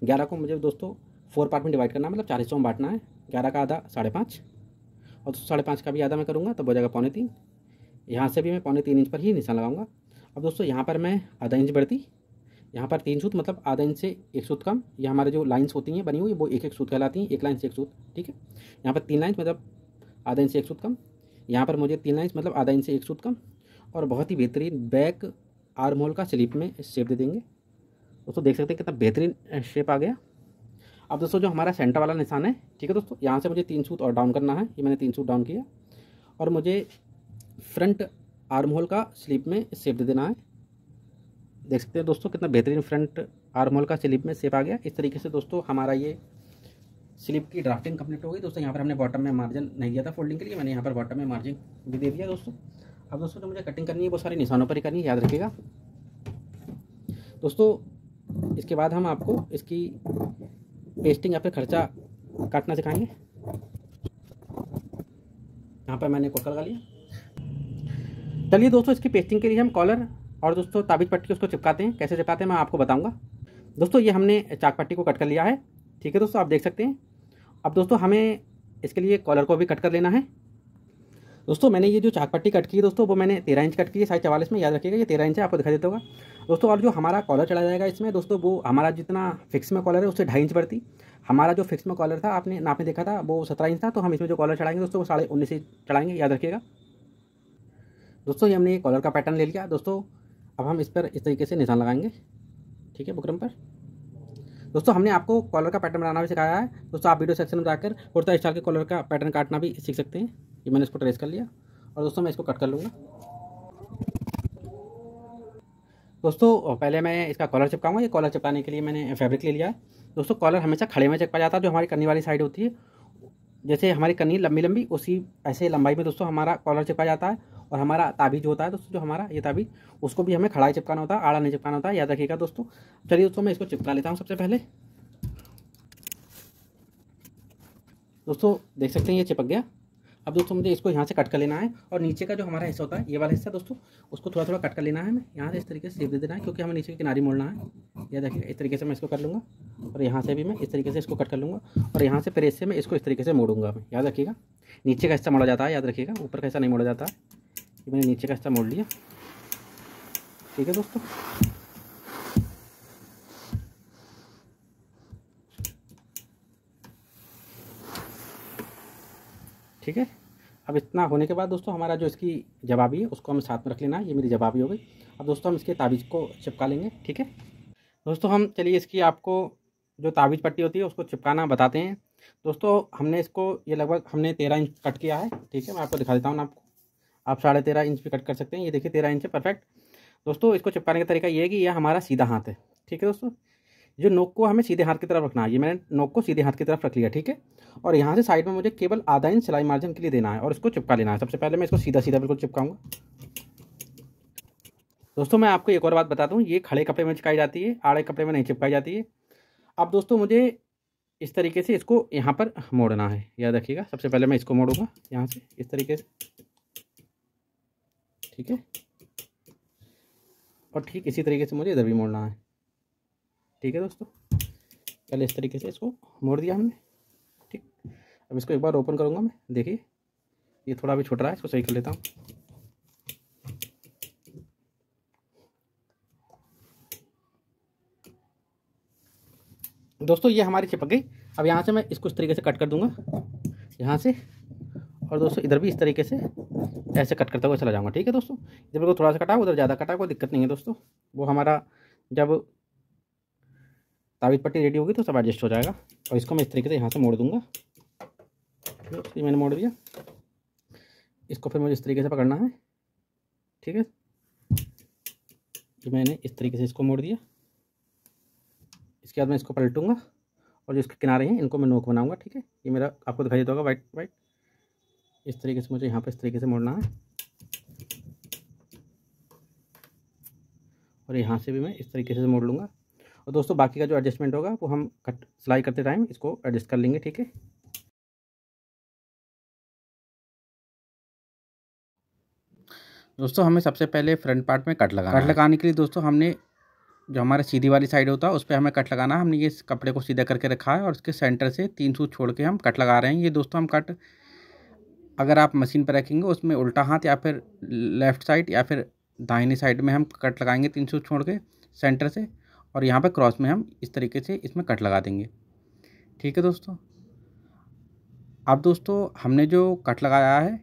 11 को मुझे दोस्तों 4 पार्ट में डिवाइड करना है, मतलब 4 हिस्सों में बांटना है। 11 का आधा 5.5, और 5.5 का भी आधा मैं करूँगा, तब हो जाएगा 3.25। यहाँ से भी मैं 3.25 इंच पर ही निशान लगाऊंगा। अब दोस्तों यहाँ पर मैं आधा इंच बढ़ती, यहाँ पर 3 सूत, मतलब आधा इंच से 1 सूत कम। ये हमारे जो लाइंस होती हैं बनी हुई, वो 1-1 सूत कहलाती हैं, 1 लाइन से 1 सूत, ठीक है। यहाँ पर 3 लाइन्स मतलब आधा इंच से 1 सूत कम। यहाँ पर मुझे 3 लाइन्स मतलब आधा इंच से 1 सूत कम, और बहुत ही बेहतरीन बैक आर्म होल का स्लीप में शेप दे देंगे। दोस्तों देख सकते हैं कितना बेहतरीन शेप आ गया। अब दोस्तों जो हमारा सेंटर वाला निशान है, ठीक है दोस्तों, यहाँ से मुझे 3 सूत और डाउन करना है। ये मैंने 3 सूत डाउन किया, और मुझे फ्रंट आर्म होल का स्लीप में शेप दे देना है। देख सकते हैं दोस्तों कितना बेहतरीन फ्रंट आर्म होल का स्लीप में शेप आ गया। इस तरीके से दोस्तों हमारा ये स्लीप की ड्राफ्टिंग कंप्लीट हो गई। दोस्तों यहाँ पर हमने बॉटम में मार्जिन नहीं दिया था फोल्डिंग के लिए, मैंने यहाँ पर बॉटम में मार्जिन भी दे दिया दोस्तों। अब दोस्तों जो मुझे कटिंग करनी है वो सारी निशानों पर ही करनी है, याद रखिएगा दोस्तों। इसके बाद हम आपको इसकी पेस्टिंग या फिर खर्चा काटना सिखाएंगे। यहाँ पर मैंने कोका लगा लिया। चलिए दोस्तों इसकी पेस्टिंग के लिए हम कॉलर और दोस्तों ताबीज पट्टी उसको चिपकाते हैं। कैसे चिपकाते हैं मैं आपको बताऊंगा। दोस्तों ये हमने चाक पट्टी को कट कर लिया है, ठीक है दोस्तों, आप देख सकते हैं। अब दोस्तों हमें इसके लिए कॉलर को भी कट कर लेना है। दोस्तों मैंने ये जो चाक पट्टी कट की है दोस्तों, वो मैंने 13 इंच कट की है, साइज 44 में, याद रखिएगा ये 13 इंच है, आपको दिखाई देता होगा दोस्तों। और जो हमारा कॉलर चला जाएगा इसमें दोस्तों, वो हमारा जितना फिक्स में कॉलर है उससे 2.5 इंच बढ़ती, हमारा जो फिक्स में कॉलर था आपने नाप में देखा था वो 17 इंच था, तो हम इसमें जो कॉलर चढ़ाएंगे दोस्तों वो 19.5 इंच चढ़ाएंगे, याद रखिएगा दोस्तों। ये हमने कॉलर का पैटर्न ले लिया दोस्तों। अब हम इस पर इस तरीके से निशान लगाएंगे, ठीक है, बुकरम पर। दोस्तों हमने आपको कॉलर का पैटर्न बनाना भी सिखाया है दोस्तों। आप वीडियो सेक्शन में जाकर कुर्ता स्टाइल के कॉलर का पैटर्न काटना भी सीख सकते हैं। ये मैंने इसको ट्रेस कर लिया और दोस्तों मैं इसको कट कर लूँगा। दोस्तों पहले मैं इसका कॉलर चिपकाऊंगा। ये कॉलर चिपकाने के लिए मैंने फैब्रिक ले लिया है दोस्तों। कॉलर हमेशा खड़े में चिपका जाता है, जो हमारी कन्नी वाली साइड होती है, जैसे हमारी कन्नी लंबी लंबी उसी ऐसे लंबाई में दोस्तों हमारा कॉलर चिपका जाता है। और हमारा ताबीज जो होता है दोस्तों, जो हमारा ये ताबीज, उसको भी हमें खड़ा ही चिपकाना होता है, आड़ा नहीं चिपकाना होता है, याद रखिएगा दोस्तों। चलिए दोस्तों मैं इसको चिपका लेता हूँ सबसे पहले। दोस्तों देख सकते हैं ये चिपक गया। अब दोस्तों मुझे इसको यहाँ से कट कर लेना है और नीचे का जो हमारा हिस्सा होता है, ये वाला हिस्सा दोस्तों, उसको थोड़ा थोड़ा कट कर लेना है हमें। यहाँ से इस तरीके से शेप दे देना है, क्योंकि हमें नीचे की किनारी मोड़ना है। यह देखिए इस तरीके से मैं इसको कर लूँगा और यहाँ से भी मैं इस तरीके से इसको कट कर लूँगा और यहाँ से प्रेस से मैं इसको इस तरीके से मोड़ूंगा। मैं याद रखिएगा नीचे का हिस्सा मोड़ा जाता है, याद रखिएगा ऊपर का हिस्सा नहीं मोड़ा जाता है। ये मैंने नीचे का हिस्सा मोड़ लिया, ठीक है दोस्तों। ठीक है, अब इतना होने के बाद दोस्तों हमारा जो इसकी जवाबी है उसको हमें साथ में रख लेना है। ये मेरी जवाबी हो गई। अब दोस्तों हम इसके ताबीज़ को चिपका लेंगे, ठीक है दोस्तों। हम चलिए इसकी आपको जो ताबीज़ पट्टी होती है उसको चिपकाना बताते हैं दोस्तों। हमने इसको ये लगभग हमने 13 इंच कट किया है, ठीक है। मैं आपको दिखा देता हूँ आपको, आप 13.5 इंच भी कट कर सकते हैं। ये देखिए 13 इंच है, परफेक्ट दोस्तों। इसको चिपकाने का तरीका ये है कि यह हमारा सीधा हाथ है, ठीक है दोस्तों। जो नोक को हमें सीधे हाथ की तरफ रखना है, ये मैंने नोक को सीधे हाथ की तरफ रख लिया, ठीक है। और यहाँ से साइड में मुझे केवल आधा इंच सिलाई मार्जिन के लिए देना है और इसको चिपका लेना है। सबसे पहले मैं इसको सीधा सीधा बिल्कुल चिपकाऊंगा दोस्तों। मैं आपको एक और बात बता दूँ, ये खड़े कपड़े में चिपकाई जाती है, आड़े कपड़े में नहीं चिपकाई जाती है। अब दोस्तों मुझे इस तरीके से इसको यहाँ पर मोड़ना है, याद रखिएगा। सबसे पहले मैं इसको मोड़ूंगा यहाँ से इस तरीके से, ठीक है। और ठीक इसी तरीके से मुझे इधर भी मोड़ना है, ठीक है दोस्तों। पहले इस तरीके से इसको मोड़ दिया हमने, ठीक। अब इसको एक बार ओपन करूँगा मैं, देखिए ये थोड़ा भी छूट रहा है, इसको सही कर लेता हूँ। दोस्तों ये हमारी चिपक गई। अब यहाँ से मैं इसको इस तरीके से कट कर दूँगा यहाँ से, और दोस्तों इधर भी इस तरीके से ऐसे कट करते हुए चला जाऊँगा, ठीक है दोस्तों। इधर मेरे को थोड़ा सा कटा, उधर ज़्यादा कटा, कोई दिक्कत नहीं है दोस्तों। वो हमारा जब ताबीज़ पट्टी रेडी होगी तो सब एडजस्ट हो जाएगा। और इसको मैं इस तरीके से यहाँ से मोड़ दूँगा, ये मैंने मोड़ दिया। इसको फिर मुझे इस तरीके से पकड़ना है, ठीक है। ये मैंने इस तरीके से इसको मोड़ दिया। इसके बाद मैं इसको पलटूंगा और जो इसके किनारे हैं इनको मैं नोक बनाऊंगा, ठीक है। ये मेरा आपको दिखाई देता होगा वाइट वाइट। इस तरीके से मुझे यहाँ पे इस तरीके से मोड़ना है और यहाँ से भी मैं इस तरीके से मोड़ लूँगा। और दोस्तों बाकी का जो एडजस्टमेंट होगा वो हम कट सिलाई करते टाइम इसको एडजस्ट कर लेंगे, ठीक है। दोस्तों हमें सबसे पहले फ्रंट पार्ट में कट लगाने के लिए दोस्तों हमने जो हमारा सीधी वाली साइड होता है उस पर हमें कट लगाना है। हमने ये कपड़े को सीधा करके रखा है और उसके सेंटर से 3 सूत छोड़ के हम कट लगा रहे हैं। ये दोस्तों हम कट अगर आप मशीन पर रखेंगे उसमें उल्टा हाथ या फिर लेफ़्ट साइड या फिर दाहिनी साइड में हम कट लगाएंगे 3 सूत छोड़ के सेंटर से, और यहाँ पर क्रॉस में हम इस तरीके से इसमें कट लगा देंगे, ठीक है दोस्तों। अब दोस्तों हमने जो कट लगाया है,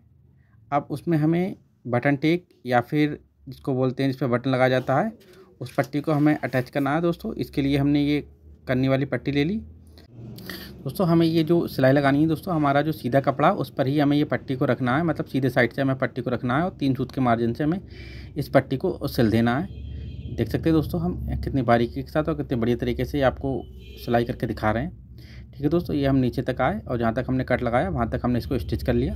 अब उसमें हमें बटन टेक या फिर जिसको बोलते हैं जिस पर बटन लगाया जाता है, उस पट्टी को हमें अटैच करना है दोस्तों। इसके लिए हमने ये कन्नी वाली पट्टी ले ली दोस्तों। हमें ये जो सिलाई लगानी है दोस्तों, हमारा जो सीधा कपड़ा उस पर ही हमें ये पट्टी को रखना है, मतलब सीधे साइड से हमें पट्टी को रखना है और 3 सूत के मार्जिन से हमें इस पट्टी को सिल देना है। देख सकते हैं दोस्तों हम कितनी बारीकी के साथ और कितने बढ़िया तरीके से आपको सिलाई करके दिखा रहे हैं, ठीक है दोस्तों। ये हम नीचे तक आए और जहाँ तक हमने कट लगाया वहाँ तक हमने इसको स्टिच कर लिया।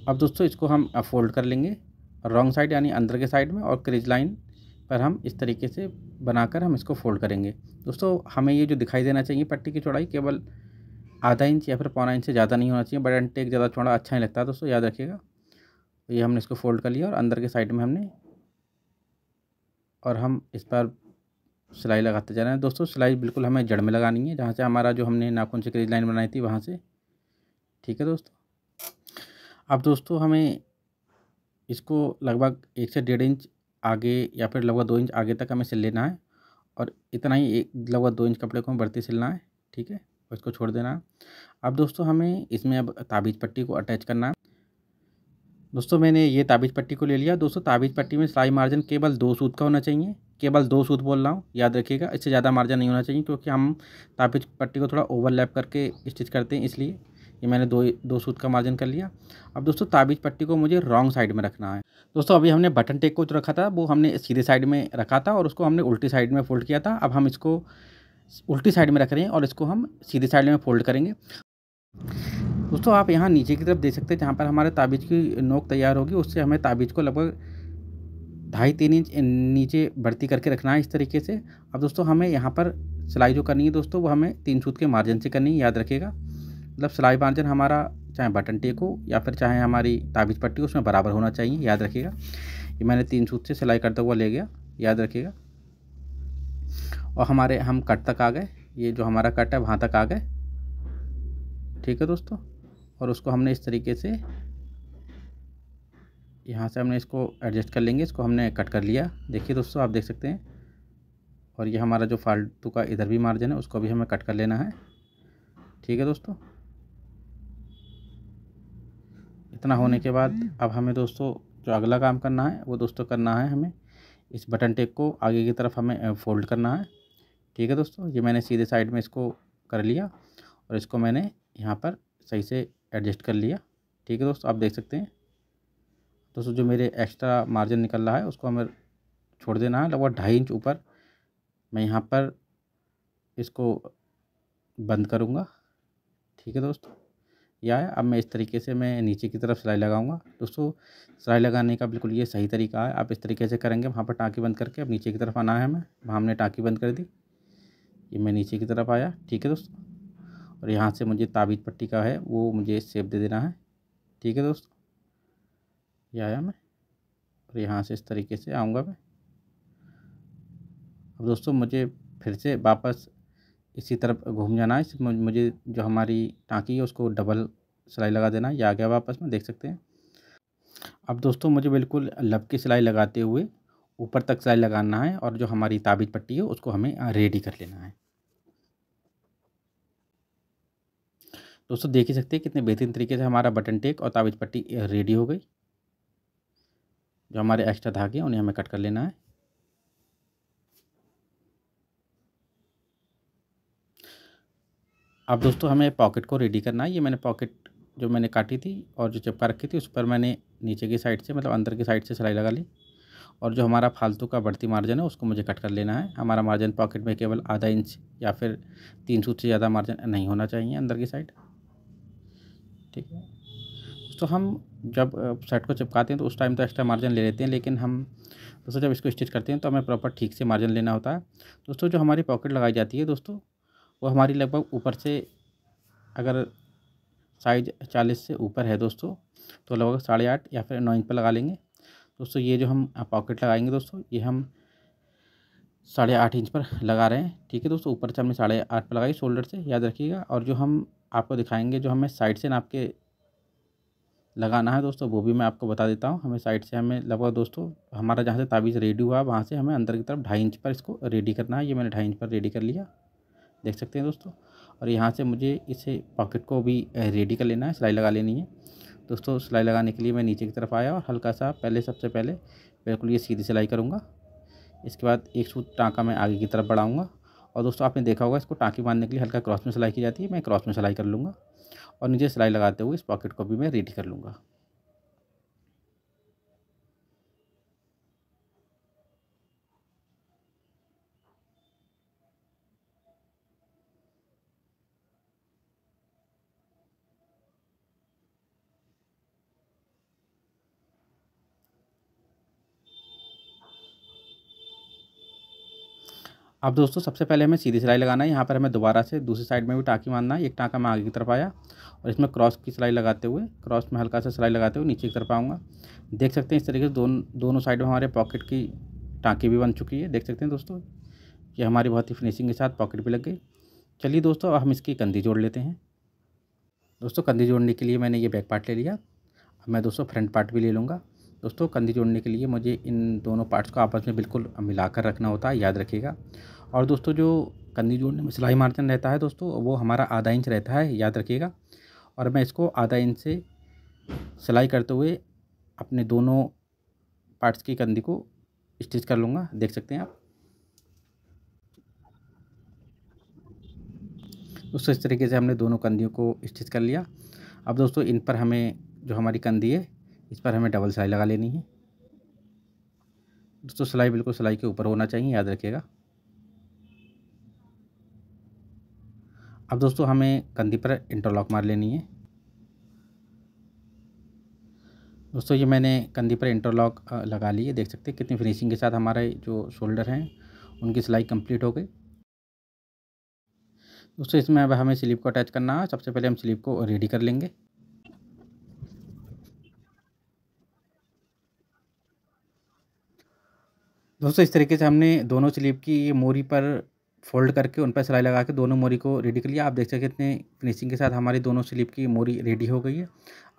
अब दोस्तों इसको हम फोल्ड कर लेंगे रॉन्ग साइड यानी अंदर के साइड में, और क्रीज लाइन पर हम इस तरीके से बनाकर हम इसको फोल्ड करेंगे दोस्तों। हमें ये जो दिखाई देना चाहिए पट्टी की चौड़ाई केवल आधा इंच या फिर पौना इंच से ज़्यादा नहीं होना चाहिए। बटन टेक ज़्यादा चौड़ा अच्छा नहीं लगता है दोस्तों, याद रखिएगा। तो ये हमने इसको फोल्ड कर लिया और अंदर के साइड में हमने, और हम इस पर सिलाई लगाते जा रहे हैं दोस्तों। सिलाई बिल्कुल हमें जड़ में लगानी है, जहाँ से हमारा जो हमने नाखून से क्रीज लाइन बनाई थी वहाँ से, ठीक है दोस्तों। अब दोस्तों हमें इसको लगभग 1 से 1.5 इंच आगे या फिर लगभग 2 इंच आगे तक हमें सिल लेना है और इतना ही एक लगभग 2 इंच कपड़े को हमें बढ़ती सिलना है, ठीक है, और इसको छोड़ देना है। अब दोस्तों हमें इसमें अब ताबीज़ पट्टी को अटैच करना है। दोस्तों मैंने ये ताबीज़ पट्टी को ले लिया। दोस्तों ताबीज़ पट्टी में सिलाई मार्जिन केवल 2 सूत का होना चाहिए, केवल 2 सूत बोल रहा हूँ, याद रखिएगा, इससे ज़्यादा मार्जिन नहीं होना चाहिए, क्योंकि हम ताबीज़ पट्टी को थोड़ा ओवरलैप करके स्टिच करते हैं, इसलिए ये मैंने दो सूत का मार्जिन कर लिया। अब दोस्तों ताबीज़ पट्टी को मुझे रॉन्ग साइड में रखना है। दोस्तों अभी हमने बटन टेक को जो रखा था वो हमने सीधे साइड में रखा था और उसको हमने उल्टी साइड में फोल्ड किया था। अब हम इसको उल्टी साइड में रख रहे हैं और इसको हम सीधे साइड में फोल्ड करेंगे। दोस्तों आप यहाँ नीचे की तरफ देख सकते हैं, जहाँ पर हमारे ताबीज़ की नोक तैयार होगी उससे हमें ताबीज़ को लगभग 2.5-3 इंच नीचे बढ़ती करके रखना है, इस तरीके से। अब दोस्तों हमें यहाँ पर सिलाई जो करनी है दोस्तों वो हमें 3 सूत के मार्जिन से करनी है, याद रखिएगा। मतलब सिलाई मार्जिन हमारा चाहे बटन टेक हो या फिर चाहे हमारी ताबीज़ पट्टी हो, उसमें बराबर होना चाहिए, याद रखिएगा। ये मैंने 3 सूत से सिलाई करता हुआ ले गया, याद रखिएगा। और हमारे हम कट तक आ गए, ये जो हमारा कट है वहाँ तक आ गए, ठीक है दोस्तों। और उसको हमने इस तरीके से यहाँ से हमने इसको एडजस्ट कर लेंगे, इसको हमने कट कर लिया, देखिए दोस्तों आप देख सकते हैं। और ये हमारा जो फालतू का इधर भी मार्जिन है उसको भी हमें कट कर लेना है, ठीक है दोस्तों। इतना होने के बाद अब हमें दोस्तों जो अगला काम करना है वो दोस्तों करना है हमें इस बटन टेक को आगे की तरफ हमें फोल्ड करना है, ठीक है दोस्तों। ये मैंने सीधे साइड में इसको कर लिया और इसको मैंने यहाँ पर सही से एडजस्ट कर लिया, ठीक है दोस्तों, आप देख सकते हैं। दोस्तों जो मेरे एक्स्ट्रा मार्जिन निकल रहा है उसको हमें छोड़ देना है, लगभग 2.5 इंच ऊपर मैं यहाँ पर इसको बंद करूँगा, ठीक है दोस्तों। यह है, अब मैं इस तरीके से मैं नीचे की तरफ सिलाई लगाऊंगा। दोस्तों सिलाई लगाने का बिल्कुल ये सही तरीका है, आप इस तरीके से करेंगे। वहाँ पर टाँकी बंद करके अब नीचे की तरफ आना है हमें, वहाँ हमने टाँकी बंद कर दी, ये मैं नीचे की तरफ आया, ठीक है दोस्तों। और यहाँ से मुझे ताबीज़ पट्टी का है वो मुझे शेप दे देना है, ठीक है दोस्तों। ये आया मैं और यहाँ से इस तरीके से आऊँगा मैं। अब दोस्तों मुझे फिर से वापस इसी तरफ घूम जाना है, मुझे जो हमारी टाँकी है उसको डबल सिलाई लगा देना है, ये आ गया वापस में, देख सकते हैं। अब दोस्तों मुझे बिल्कुल लब की सिलाई लगाते हुए ऊपर तक सिलाई लगाना है और जो हमारी ताबीज़ पट्टी है उसको हमें रेडी कर लेना है। दोस्तों देख ही सकते हैं कितने बेहतरीन तरीके से हमारा बटन टेक और ताबीज़ पट्टी रेडी हो गई। जो हमारे एक्स्ट्रा धागे हैं उन्हें हमें कट कर लेना है। अब दोस्तों हमें पॉकेट को रेडी करना है। ये मैंने पॉकेट जो मैंने काटी थी और जो चिपका रखी थी उस पर मैंने नीचे की साइड से मतलब अंदर की साइड से सिलाई लगा ली और जो हमारा फालतू का बढ़ती मार्जिन है उसको मुझे कट कर लेना है। हमारा मार्जिन पॉकेट में केवल आधा इंच या फिर 3 सूत से ज़्यादा मार्जिन नहीं होना चाहिए अंदर की साइड, ठीक है। तो हम जब शर्ट को चिपकाते हैं तो उस टाइम तो एक्स्ट्रा मार्जिन ले लेते हैं, लेकिन हम दोस्तों जब इसको स्टिच करते हैं तो हमें प्रॉपर ठीक से मार्जिन लेना होता है। दोस्तों जो हमारी पॉकेट लगाई जाती है दोस्तों वो हमारी लगभग ऊपर से अगर साइज 40 से ऊपर है दोस्तों तो लगभग 8.5 या फिर 9 इंच पर लगा लेंगे। दोस्तों ये जो हम पॉकेट लगाएंगे दोस्तों ये हम 8.5 इंच पर लगा रहे हैं, ठीक है दोस्तों। ऊपर से हमने 8.5 पर लगाई शोल्डर से, याद रखिएगा। और जो हम आपको दिखाएंगे जो हमें साइड से नाप के लगाना है दोस्तों वो भी मैं आपको बता देता हूँ। हमें साइड से हमें लगभग दोस्तों हमारा जहाँ से ताबीज़ रेडी हुआ वहाँ से हमें अंदर की तरफ 2.5 इंच पर इसको रेडी करना है। ये मैंने 2.5 इंच पर रेडी कर लिया, देख सकते हैं दोस्तों। और यहाँ से मुझे इसे पॉकेट को भी रेडी कर लेना है, सिलाई लगा लेनी है दोस्तों। सिलाई लगाने के लिए मैं नीचे की तरफ आया और हल्का सा सबसे पहले बिल्कुल ये सीधी सिलाई करूँगा। इसके बाद एक सूत टाँका मैं आगे की तरफ बढ़ाऊँगा और दोस्तों आपने देखा होगा इसको टाँकी बांधने के लिए हल्का क्रॉस में सिलाई की जाती है, मैं क्रॉस में सिलाई कर लूँगा और नीचे सिलाई लगाते हुए इस पॉकेट को भी मैं रेडी कर लूँगा। अब दोस्तों सबसे पहले हमें सीधी सिलाई लगाना है। यहाँ पर हमें दोबारा से दूसरी साइड में भी टाँकी बांधना है। एक टाँका मैं आगे की तरफ आया और इसमें क्रॉस की सिलाई लगाते हुए क्रॉस में हल्का सा सिलाई लगाते हुए नीचे की तरफ आऊँगा। देख सकते हैं इस तरीके से दोनों साइड में हमारे पॉकेट की टाँकी भी बन चुकी है, देख सकते हैं दोस्तों। ये हमारी बहुत ही फिनिशिंग के साथ पॉकेट भी लग गई। चलिए दोस्तों अब हम इसकी कंधी जोड़ लेते हैं। दोस्तों कंधी जोड़ने के लिए मैंने ये बैक पार्ट ले लिया, अब मैं दोस्तों फ्रंट पार्ट भी ले लूँगा। दोस्तों कंधी जोड़ने के लिए मुझे इन दोनों पार्ट्स को आपस में बिल्कुल मिलाकर रखना होता है, याद रखिएगा। और दोस्तों जो कंदी जोड़ने में सिलाई मार्जिन रहता है दोस्तों, वो हमारा आधा इंच रहता है, याद रखिएगा। और मैं इसको आधा इंच से सिलाई करते हुए अपने दोनों पार्ट्स की कंदी को स्टिच कर लूँगा, देख सकते हैं आप। दोस्तों इस तरीके से हमने दोनों कंदियों को स्टिच कर लिया। अब दोस्तों इन पर हमें जो हमारी कंदी है इस पर हमें डबल सिलाई लगा लेनी है। दोस्तों सिलाई बिल्कुल सिलाई के ऊपर होना चाहिए, याद रखिएगा। अब दोस्तों हमें कंदी पर इंटरलॉक मार लेनी है। दोस्तों ये मैंने कंदी पर इंटरलॉक लगा ली है, देख सकते हैं कितनी फिनिशिंग के साथ हमारे जो शोल्डर हैं उनकी सिलाई कंप्लीट हो गई। दोस्तों इसमें अब हमें स्लीव को अटैच करना है। सबसे पहले हम स्लीव को रेडी कर लेंगे। दोस्तों इस तरीके से हमने दोनों स्लीव की मोरी पर फोल्ड करके उन पर सिलाई लगा के दोनों मोरी को रेडी कर लिया। आप देख सकते हैं कितने फिनिशिंग के साथ हमारी दोनों स्लीव की मोरी रेडी हो गई है।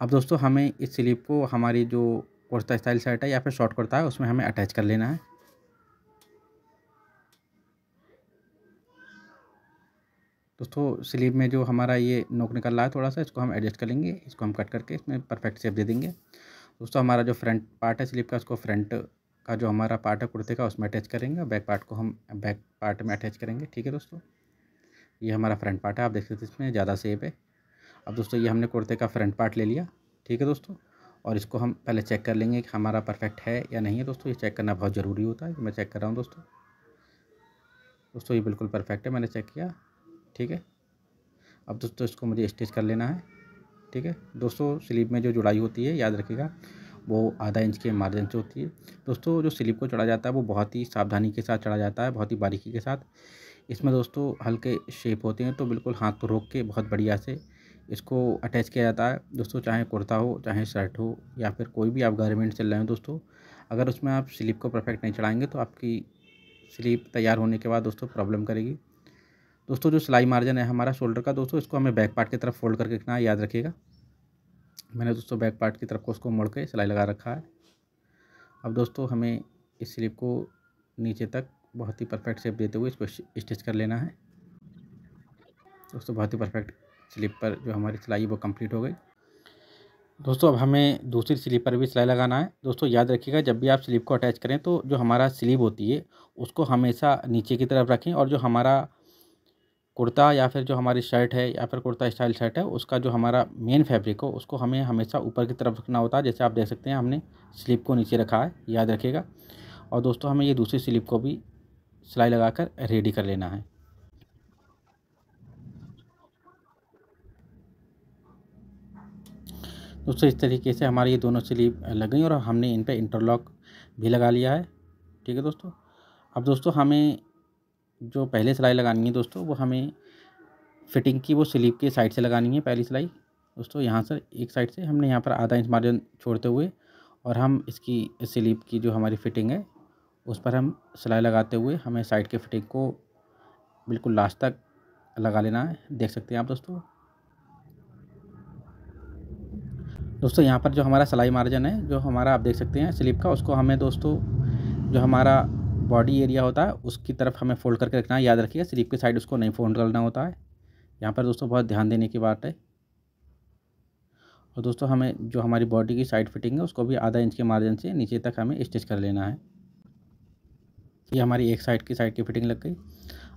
अब दोस्तों हमें इस स्लीव को हमारी जो कुर्ता स्टाइल शर्ट है या फिर शॉर्ट कुर्ता है उसमें हमें अटैच कर लेना है। दोस्तों स्लीव में जो हमारा ये नोक निकल रहा है थोड़ा सा, इसको हम एडजस्ट कर लेंगे, इसको हम कट करके इसमें परफेक्ट शेप दे देंगे। दोस्तों हमारा जो फ्रंट पार्ट है स्लीव का, उसको फ्रंट का जो हमारा पार्ट है कुर्ते का उसमें अटैच करेंगे, बैक पार्ट को हम बैक पार्ट में अटैच करेंगे। ठीक है दोस्तों, ये हमारा फ्रंट पार्ट है, आप देख सकते हैं इसमें ज़्यादा शेप है। अब दोस्तों ये हमने कुर्ते का फ्रंट पार्ट ले लिया। ठीक है दोस्तों, और इसको हम पहले चेक कर लेंगे कि हमारा परफेक्ट है या नहीं है। दोस्तों ये चेक करना बहुत ज़रूरी होता है, मैं चेक कर रहा हूँ दोस्तों। दोस्तों ये बिल्कुल परफेक्ट है, मैंने चेक किया। ठीक है, अब दोस्तों इसको मुझे स्टिच कर लेना है। ठीक है दोस्तों, स्लीव में जो जुड़ाई होती है याद रखिएगा वो आधा इंच के मार्जिन से होती है। दोस्तों जो स्लीव को चढ़ा जाता है वो बहुत ही सावधानी के साथ चढ़ा जाता है, बहुत ही बारीकी के साथ। इसमें दोस्तों हल्के शेप होते हैं, तो बिल्कुल हाथ को रोक के बहुत बढ़िया से इसको अटैच किया जाता है। दोस्तों चाहे कुर्ता हो, चाहे शर्ट हो, या फिर कोई भी आप गारमेंट चल रहे हो दोस्तों, अगर उसमें आप स्लीव को परफेक्ट नहीं चढ़ाएंगे तो आपकी स्लीव तैयार होने के बाद दोस्तों प्रॉब्लम करेगी। दोस्तों जो सिलाई मार्जिन है हमारा शोल्डर का दोस्तों, इसको हमें बैक पार्ट की तरफ फोल्ड करके रखना है, याद रखिएगा। मैंने दोस्तों बैक पार्ट की तरफ को उसको मोड़ के सिलाई लगा रखा है। अब दोस्तों हमें इस स्लीव को नीचे तक बहुत ही परफेक्ट शेप देते हुए इसको स्टिच कर लेना है। दोस्तों बहुत ही परफेक्ट स्लीव पर जो हमारी सिलाई वो कंप्लीट हो गई। दोस्तों अब हमें दूसरी स्लीव पर भी सिलाई लगाना है। दोस्तों याद रखिएगा जब भी आप स्लीव को अटैच करें तो जो हमारा स्लीव होती है उसको हमेशा नीचे की तरफ रखें, और जो हमारा कुर्ता या फिर जो हमारी शर्ट है या फिर कुर्ता स्टाइल शर्ट है उसका जो हमारा मेन फैब्रिक हो उसको हमें हमेशा ऊपर की तरफ रखना होता है। जैसे आप देख सकते हैं हमने स्लीव को नीचे रखा है, याद रखिएगा। और दोस्तों हमें ये दूसरी स्लीव को भी सिलाई लगाकर रेडी कर लेना है। दोस्तों इस तरीके से हमारी ये दोनों स्लीव लग गई और हमने इन पर इंटरलॉक भी लगा लिया है। ठीक है दोस्तों, अब दोस्तों हमें जो पहले सिलाई लगानी है दोस्तों वो हमें फिटिंग की वो स्लीव के साइड से लगानी है। पहली सिलाई दोस्तों यहाँ से एक साइड से हमने यहाँ पर आधा इंच मार्जिन छोड़ते हुए, और हम इसकी स्लीव की जो हमारी फिटिंग है उस पर हम सिलाई लगाते हुए हमें साइड के फिटिंग को बिल्कुल लास्ट तक लगा लेना है, देख सकते हैं आप दोस्तों। दोस्तों यहाँ पर जो हमारा सिलाई मार्जिन है जो हमारा आप देख सकते हैं स्लीव का, उसको हमें दोस्तों जो हमारा बॉडी एरिया होता है उसकी तरफ हमें फोल्ड करके रखना है, याद रखिए स्लीव की साइड उसको नहीं फोल्ड करना होता है। यहाँ पर दोस्तों बहुत ध्यान देने की बात है। और दोस्तों हमें जो हमारी बॉडी की साइड फिटिंग है उसको भी आधा इंच के मार्जिन से नीचे तक हमें स्टिच कर लेना है। ये हमारी एक साइड की फिटिंग लग गई।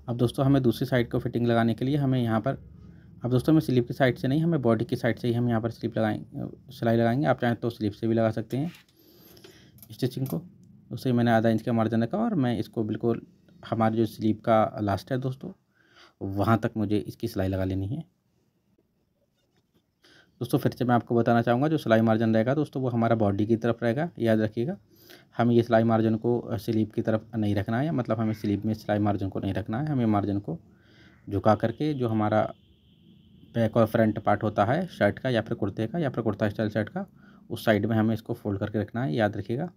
अब दोस्तों हमें दूसरी साइड को फिटिंग लगाने के लिए हमें यहाँ पर, अब दोस्तों हमें स्लीव की साइड से नहीं, हमें बॉडी की साइड से ही हम यहाँ पर सिलाई लगाएंगे। आप चाहें तो स्लीव से भी लगा सकते हैं स्टिचिंग को। दोस्तों मैंने आधा इंच का मार्जिन रखा और मैं इसको बिल्कुल हमारी जो स्लीव का लास्ट है दोस्तों वहाँ तक मुझे इसकी सिलाई लगा लेनी है। दोस्तों फिर से मैं आपको बताना चाहूँगा जो सिलाई मार्जिन रहेगा दोस्तों वो हमारा बॉडी की तरफ रहेगा, याद रखिएगा। हमें ये सिलाई मार्जिन को स्लीव की तरफ नहीं रखना है, मतलब हमें स्लीव में सिलाई मार्जिन को नहीं रखना है। हमें मार्जिन को झुका करके जो हमारा बैक और फ्रंट पार्ट होता है शर्ट का या फिर कुर्ते का या फिर कुर्ता स्टाइल शर्ट का, उस साइड में हमें इसको फोल्ड करके रखना है, याद रखिएगा।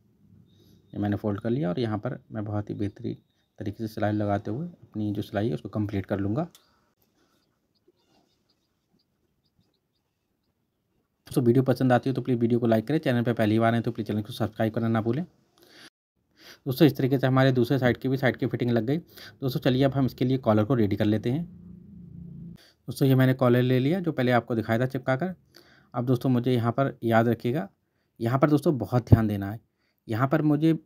ये मैंने फ़ोल्ड कर लिया और यहाँ पर मैं बहुत ही बेहतरीन तरीके से सिलाई लगाते हुए अपनी जो सिलाई है उसको कंप्लीट कर लूँगा। दोस्तों वीडियो पसंद आती है तो प्लीज़ वीडियो को लाइक करें, चैनल पर पहली बार हैं तो प्लीज़ चैनल को सब्सक्राइब करना ना भूलें। दोस्तों इस तरीके से हमारे दूसरे साइड की फिटिंग लग गई। दोस्तों चलिए अब हम इसके लिए कॉलर को रेडी कर लेते हैं। दोस्तों ये मैंने कॉलर ले लिया जो पहले आपको दिखाया था चिपका कर। अब दोस्तों मुझे यहाँ पर याद रखिएगा, यहाँ पर दोस्तों बहुत ध्यान देना है। यहाँ पर मुझे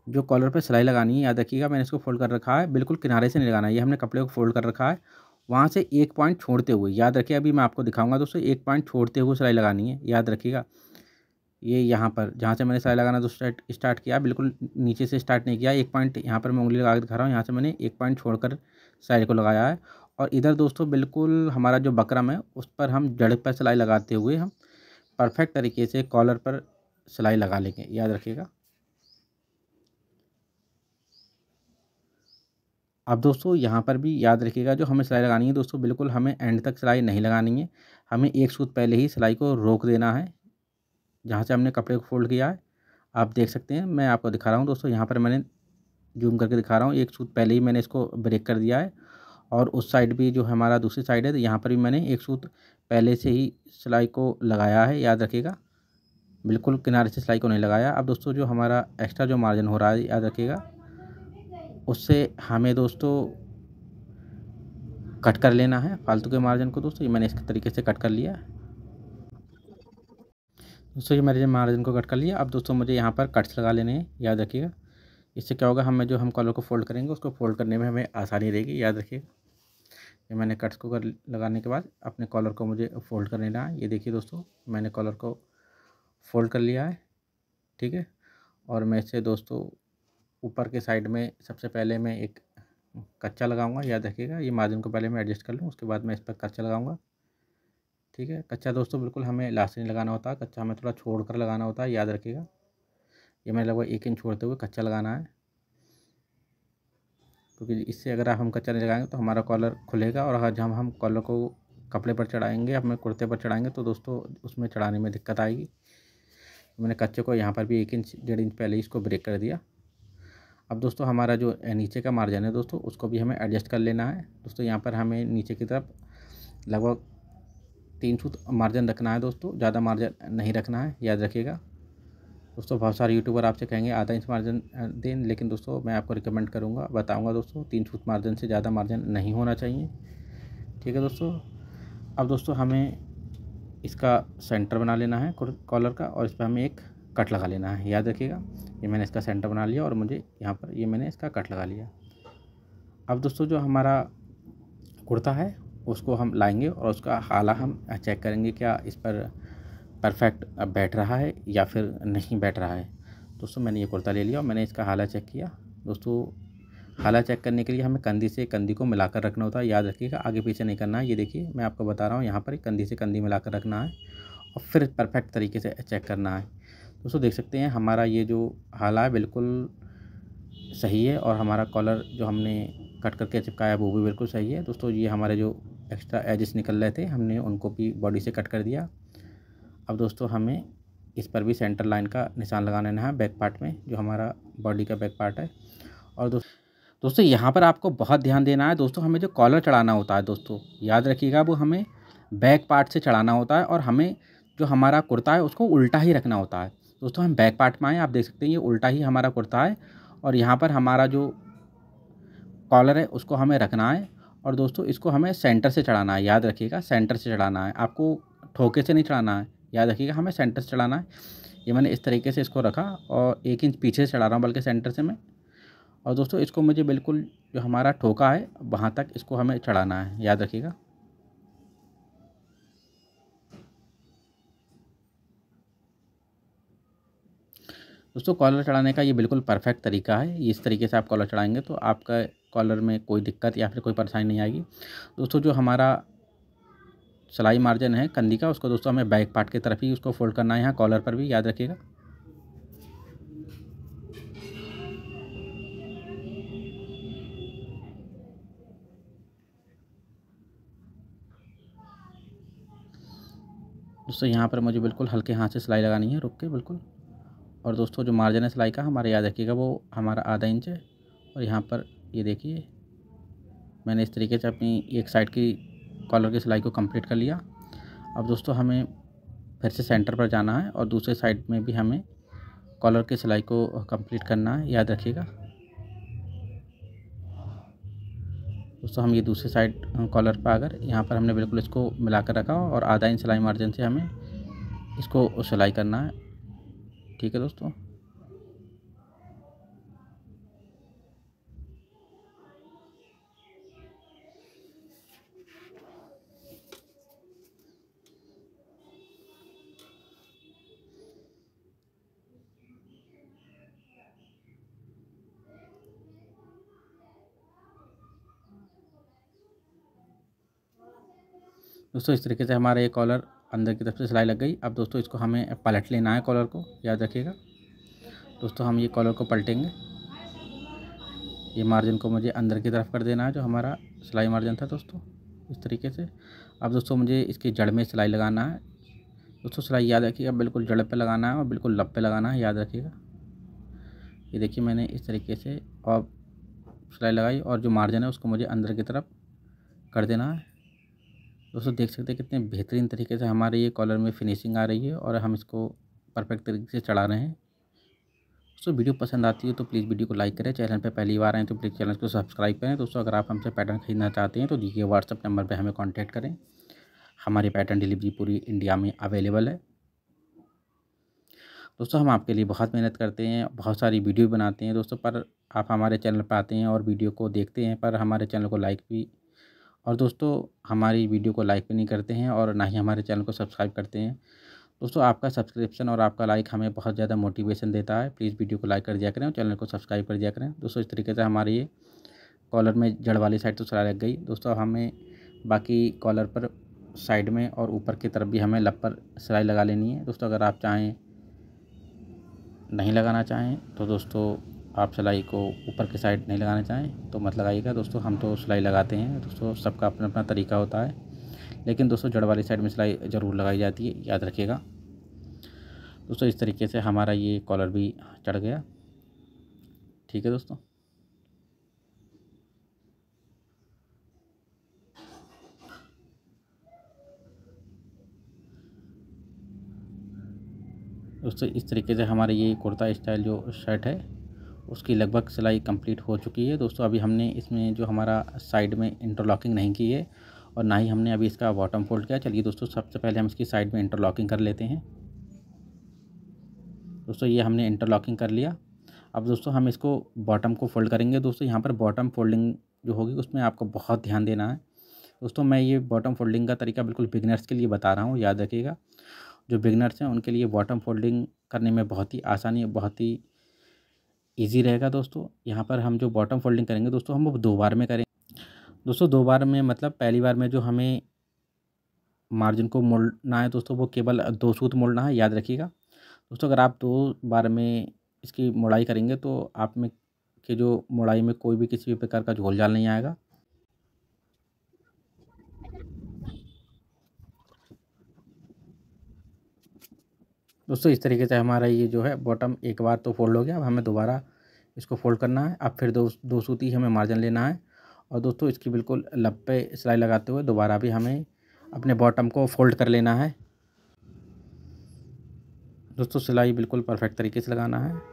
जो कॉलर पर सिलाई लगानी है, याद रखिएगा मैंने इसको फोल्ड कर रखा है, बिल्कुल किनारे से नहीं लगाना है। ये हमने कपड़े को फोल्ड कर रखा है, वहाँ से एक पॉइंट छोड़ते हुए, याद रखिए अभी मैं आपको दिखाऊंगा दोस्तों, एक पॉइंट छोड़ते हुए सिलाई लगानी है, याद रखिएगा। ये यहाँ पर जहाँ से मैंने सिलाई लगाना दोस्तों स्टार्ट किया, बिल्कुल नीचे से स्टार्ट नहीं किया। एक पॉइंट यहाँ पर मैं उंगली लगा के दिखा रहा हूँ, यहाँ से मैंने एक पॉइंट छोड़कर सिलाई को लगाया है। और इधर दोस्तों बिल्कुल हमारा जो बकरम है उस पर हम जड़ पर सिलाई लगाते हुए हम परफेक्ट तरीके से कॉलर पर सिलाई लगा लेंगे, याद रखिएगा। अब दोस्तों यहाँ पर भी याद रखिएगा जो हमें सिलाई लगानी है दोस्तों, बिल्कुल हमें एंड तक सिलाई नहीं लगानी है, हमें एक सूत पहले ही सिलाई को रोक देना है जहाँ से हमने कपड़े को फोल्ड किया है। आप देख सकते हैं, मैं आपको दिखा रहा हूँ दोस्तों, यहाँ पर मैंने जूम करके दिखा रहा हूँ, एक सूत पहले ही मैंने इसको ब्रेक कर दिया है। और उस साइड भी जो हमारा दूसरी साइड है तो यहाँ पर भी मैंने एक सूत पहले से ही सिलाई को लगाया है, याद रखिएगा, बिल्कुल किनारे से सिलाई को नहीं लगाया। अब दोस्तों जो हमारा एक्स्ट्रा जो मार्जिन हो रहा है, याद रखिएगा, उससे हमें दोस्तों कट कर लेना है फालतू के मार्जिन को। दोस्तों ये मैंने इस तरीके से कट कर लिया दोस्तों, ये मैंने मार्जिन को कट कर लिया। अब दोस्तों मुझे यहाँ पर कट्स लगा लेने हैं, याद रखिएगा। इससे क्या होगा, हम कॉलर को फोल्ड करेंगे, उसको फोल्ड करने में हमें आसानी रहेगी, याद रखिएगा। ये मैंने कट्स को लगाने के बाद अपने कॉलर को मुझे फोल्ड कर लेना है। ये देखिए दोस्तों, मैंने कॉलर को फोल्ड कर लिया है, ठीक है। और मैं इसे दोस्तों ऊपर के साइड में सबसे पहले मैं एक कच्चा लगाऊंगा, याद रखिएगा। ये मार्जिन को पहले मैं एडजस्ट कर लूँ, उसके बाद मैं इस पर कच्चा लगाऊंगा, ठीक है। कच्चा दोस्तों बिल्कुल हमें लास्ट नहीं लगाना होता, कच्चा हमें थोड़ा छोड़ कर लगाना होता है, याद रखिएगा। ये मैंने लगभग 1 इंच छोड़ते हुए कच्चा लगाना है, क्योंकि इससे अगर हम कच्चा नहीं लगाएंगे तो हमारा कॉलर खुलेगा, और जब हम कॉलर को कपड़े पर चढ़ाएंगे, अपने कुर्ते पर चढ़ाएंगे, तो दोस्तों उसमें चढ़ाने में दिक्कत आएगी। मैंने कच्चे को यहाँ पर भी 1 इंच 1.5 इंच पहले ही इसको ब्रेक कर दिया। अब दोस्तों हमारा जो नीचे का मार्जिन है दोस्तों, उसको भी हमें एडजस्ट कर लेना है। दोस्तों यहाँ पर हमें नीचे की तरफ लगभग 3 सूत मार्जिन रखना है दोस्तों, ज़्यादा मार्जिन नहीं रखना है, याद रखिएगा। दोस्तों बहुत सारे यूट्यूबर आपसे कहेंगे आधा इंच मार्जिन दें, लेकिन दोस्तों मैं आपको रिकमेंड करूँगा, बताऊँगा दोस्तों, 3 सूत मार्जिन से ज़्यादा मार्जिन नहीं होना चाहिए, ठीक है दोस्तों। अब दोस्तों हमें इसका सेंटर बना लेना है कॉलर का, और इस पर हमें एक कट लगा लेना है, याद रखिएगा। ये मैंने इसका सेंटर बना लिया और मुझे यहाँ पर ये मैंने इसका कट लगा लिया। अब दोस्तों जो हमारा कुर्ता है उसको हम लाएंगे और उसका हाला हम चेक करेंगे, क्या इस पर परफेक्ट बैठ रहा है या फिर नहीं बैठ रहा है। दोस्तों मैंने ये कुर्ता ले लिया और मैंने इसका हाला चेक किया। दोस्तों हाला चेक करने के लिए हमें कंधी से कंधी को मिलाकर रखना होता है, याद रखिएगा, आगे पीछे नहीं करना है। ये देखिए मैं आपको बता रहा हूँ, यहाँ पर कंधी से कंधी मिलाकर रखना है और फिर परफेक्ट तरीके से चेक करना है। दोस्तों देख सकते हैं हमारा ये जो हाला है बिल्कुल सही है, और हमारा कॉलर जो हमने कट करके चिपकाया वो भी बिल्कुल सही है। दोस्तों ये हमारे जो एक्स्ट्रा एजेस निकल रहे थे हमने उनको भी बॉडी से कट कर दिया। अब दोस्तों हमें इस पर भी सेंटर लाइन का निशान लगा लेना है बैक पार्ट में, जो हमारा बॉडी का बैक पार्ट है। और दोस्तों यहाँ पर आपको बहुत ध्यान देना है दोस्तों, हमें जो कॉलर चढ़ाना होता है दोस्तों, याद रखिएगा, वो हमें बैक पार्ट से चढ़ाना होता है, और हमें जो हमारा कुर्ता है उसको उल्टा ही रखना होता है। दोस्तों हम बैक पार्ट में आए, आप देख सकते हैं ये उल्टा ही हमारा कुर्ता है, और यहाँ पर हमारा जो कॉलर है उसको हमें रखना है। और दोस्तों इसको हमें सेंटर से चढ़ाना है, याद रखिएगा, सेंटर से चढ़ाना है, आपको ठोके से नहीं चढ़ाना है, याद रखिएगा, हमें सेंटर से चढ़ाना है। ये मैंने इस तरीके से इसको रखा और 1 इंच पीछे से चढ़ा रहा हूँ, बल्कि सेंटर से मैं। और दोस्तों इसको मुझे बिल्कुल जो हमारा ठोका है वहाँ तक इसको हमें चढ़ाना है, याद रखिएगा। दोस्तों कॉलर चढ़ाने का ये बिल्कुल परफेक्ट तरीका है, इस तरीके से आप कॉलर चढ़ाएंगे तो आपका कॉलर में कोई दिक्कत या फिर कोई परेशानी नहीं आएगी। दोस्तों जो हमारा सिलाई मार्जिन है कंधी का, उसको दोस्तों हमें बैक पार्ट की तरफ ही उसको फोल्ड करना है, यहाँ कॉलर पर भी, याद रखिएगा। दोस्तों यहाँ पर मुझे बिल्कुल हल्के हाथ से सिलाई लगानी है, रुक के बिल्कुल। और दोस्तों जो मार्जिन है सिलाई का हमारा, याद रखिएगा, वो हमारा आधा इंच है। और यहाँ पर ये देखिए मैंने इस तरीके से अपनी एक साइड की कॉलर की सिलाई को कंप्लीट कर लिया। अब दोस्तों हमें फिर से सेंटर पर जाना है और दूसरे साइड में भी हमें कॉलर की सिलाई को कंप्लीट करना है, याद रखिएगा दोस्तों। हम ये दूसरी साइड कॉलर पर अगर यहाँ पर हमने बिल्कुल इसको मिला कर रखा और आधा इंच सिलाई मार्जिन से हमें इसको सिलाई करना है, ठीक है दोस्तों। दोस्तों इस तरीके से हमारा ये कॉलर अंदर की तरफ से सिलाई लग गई। अब दोस्तों इसको हमें पलट लेना है कॉलर को, याद रखिएगा दोस्तों। हम ये कॉलर को पलटेंगे, ये मार्जिन को मुझे अंदर की तरफ कर देना है जो हमारा सिलाई मार्जिन था दोस्तों, इस तरीके से। अब दोस्तों मुझे इसकी जड़ में सिलाई लगाना है दोस्तों। सिलाई याद रखिएगा बिल्कुल जड़ पे लगाना है और बिल्कुल लब पे लगाना है, याद रखिएगा। ये देखिए मैंने इस तरीके से और सिलाई लगाई और जो मार्जिन है उसको मुझे अंदर की तरफ कर देना है दोस्तों। देख सकते हैं कितने बेहतरीन तरीके से हमारे ये कॉलर में फिनिशिंग आ रही है और हम इसको परफेक्ट तरीके से चढ़ा रहे हैं दोस्तों। वीडियो पसंद आती है तो प्लीज़ वीडियो को लाइक करें, चैनल पे पहली बार आएँ तो प्लीज़ चैनल को सब्सक्राइब करें दोस्तों। अगर आप हमसे पैटर्न खरीदना चाहते हैं तो दिए व्हाट्सअप नंबर पर हमें कॉन्टैक्ट करें। हमारी पैटर्न डिलीवरी पूरी इंडिया में अवेलेबल है दोस्तों। हम आपके लिए बहुत मेहनत करते हैं, बहुत सारी वीडियो बनाते हैं दोस्तों, पर आप हमारे चैनल पर आते हैं और वीडियो को देखते हैं पर हमारे चैनल को लाइक भी और दोस्तों हमारी वीडियो को लाइक भी नहीं करते हैं और ना ही हमारे चैनल को सब्सक्राइब करते हैं दोस्तों। आपका सब्सक्रिप्शन और आपका लाइक हमें बहुत ज़्यादा मोटिवेशन देता है। प्लीज़ वीडियो को लाइक कर दिया करें और चैनल को सब्सक्राइब कर दिया करें दोस्तों। इस तरीके से हमारी ये कॉलर में जड़ वाली साइड तो सिलाई लग गई दोस्तों। हमें बाकी कॉलर पर साइड में और ऊपर की तरफ भी हमें लब पर सिलाई लगा लेनी है दोस्तों। अगर आप चाहें नहीं लगाना चाहें तो दोस्तों आप सिलाई को ऊपर की साइड नहीं लगाना चाहें तो मत लगाइएगा दोस्तों। हम तो सिलाई लगाते हैं दोस्तों, सबका अपना अपना तरीका होता है, लेकिन दोस्तों जड़ वाली साइड में सिलाई ज़रूर लगाई जाती है, याद रखिएगा दोस्तों। इस तरीके से हमारा ये कॉलर भी चढ़ गया, ठीक है दोस्तों। दोस्तों इस तरीके से हमारे ये कुर्ता स्टाइल जो शर्ट है उसकी लगभग सिलाई कंप्लीट हो चुकी है दोस्तों। अभी हमने इसमें जो हमारा साइड में इंटरलॉकिंग नहीं की है और ना ही हमने अभी इसका बॉटम फोल्ड किया। चलिए दोस्तों सबसे पहले हम इसकी साइड में इंटरलॉकिंग कर लेते हैं दोस्तों। ये हमने इंटरलॉकिंग कर लिया। अब दोस्तों हम इसको बॉटम को फोल्ड करेंगे दोस्तों। यहाँ पर बॉटम फोल्डिंग जो होगी उसमें आपको बहुत ध्यान देना है दोस्तों। मैं ये बॉटम फोल्डिंग का तरीका बिल्कुल बिगनर्स के लिए बता रहा हूँ, याद रखिएगा। जो बिगनर्स हैं उनके लिए बॉटम फोल्डिंग करने में बहुत ही आसानी, बहुत ही ईजी रहेगा दोस्तों। यहाँ पर हम जो बॉटम फोल्डिंग करेंगे दोस्तों हम वो 2 बार में करेंगे दोस्तों। 2 बार में मतलब पहली बार में जो हमें मार्जिन को मोड़ना है दोस्तों वो केवल 2 सूत मोड़ना है, याद रखिएगा दोस्तों। अगर आप 2 बार में इसकी मोड़ाई करेंगे तो आप में के जो मोड़ाई में कोई भी किसी भी प्रकार का झोल झाल नहीं आएगा दोस्तों। इस तरीके से हमारा ये जो है बॉटम एक बार तो फोल्ड हो गया। अब हमें दोबारा इसको फोल्ड करना है। अब फिर दो सूती हमें मार्जिन लेना है और दोस्तों इसकी बिल्कुल लब पे सिलाई लगाते हुए दोबारा भी हमें अपने बॉटम को फोल्ड कर लेना है दोस्तों। सिलाई बिल्कुल परफेक्ट तरीके से लगाना है।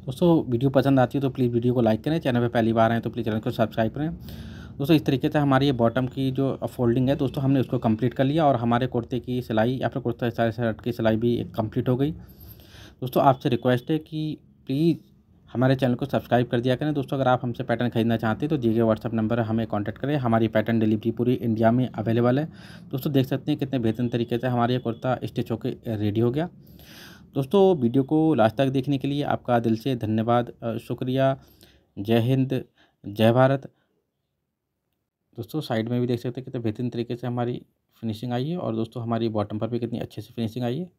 दोस्तों वीडियो पसंद आती है तो प्लीज़ वीडियो को लाइक करें, चैनल पे पहली बार आए तो प्लीज़ चैनल को सब्सक्राइब करें दोस्तों। इस तरीके से हमारी ये बॉटम की जो फोल्डिंग है दोस्तों हमने उसको कंप्लीट कर लिया और हमारे कुर्ते की सिलाई या फिर कुर्ता स्टाइल शर्ट की सिलाई भी कंप्लीट हो गई दोस्तों। आपसे रिक्वेस्ट है कि प्लीज़ हमारे चैनल को सब्सक्राइब कर दिया करें दोस्तों। अगर आप हमसे पैटर्न खरीदना चाहते हैं तो दिए गए व्हाट्सअप नंबर हमें कॉन्टैक्ट करें। हमारी पैटर्न डिलीवरी पूरी इंडिया में अवेलेबल है दोस्तों। देख सकते हैं कितने बेहतरीन तरीके से हमारा ये कुर्ता स्टिच होकर रेडी हो गया दोस्तों। वीडियो को लास्ट तक देखने के लिए आपका दिल से धन्यवाद, शुक्रिया। जय हिंद, जय भारत। दोस्तों साइड में भी देख सकते हैं कितने बेहतरीन तरीके से हमारी फिनिशिंग आई है और दोस्तों हमारी बॉटम पर भी कितनी अच्छे से फिनिशिंग आई है।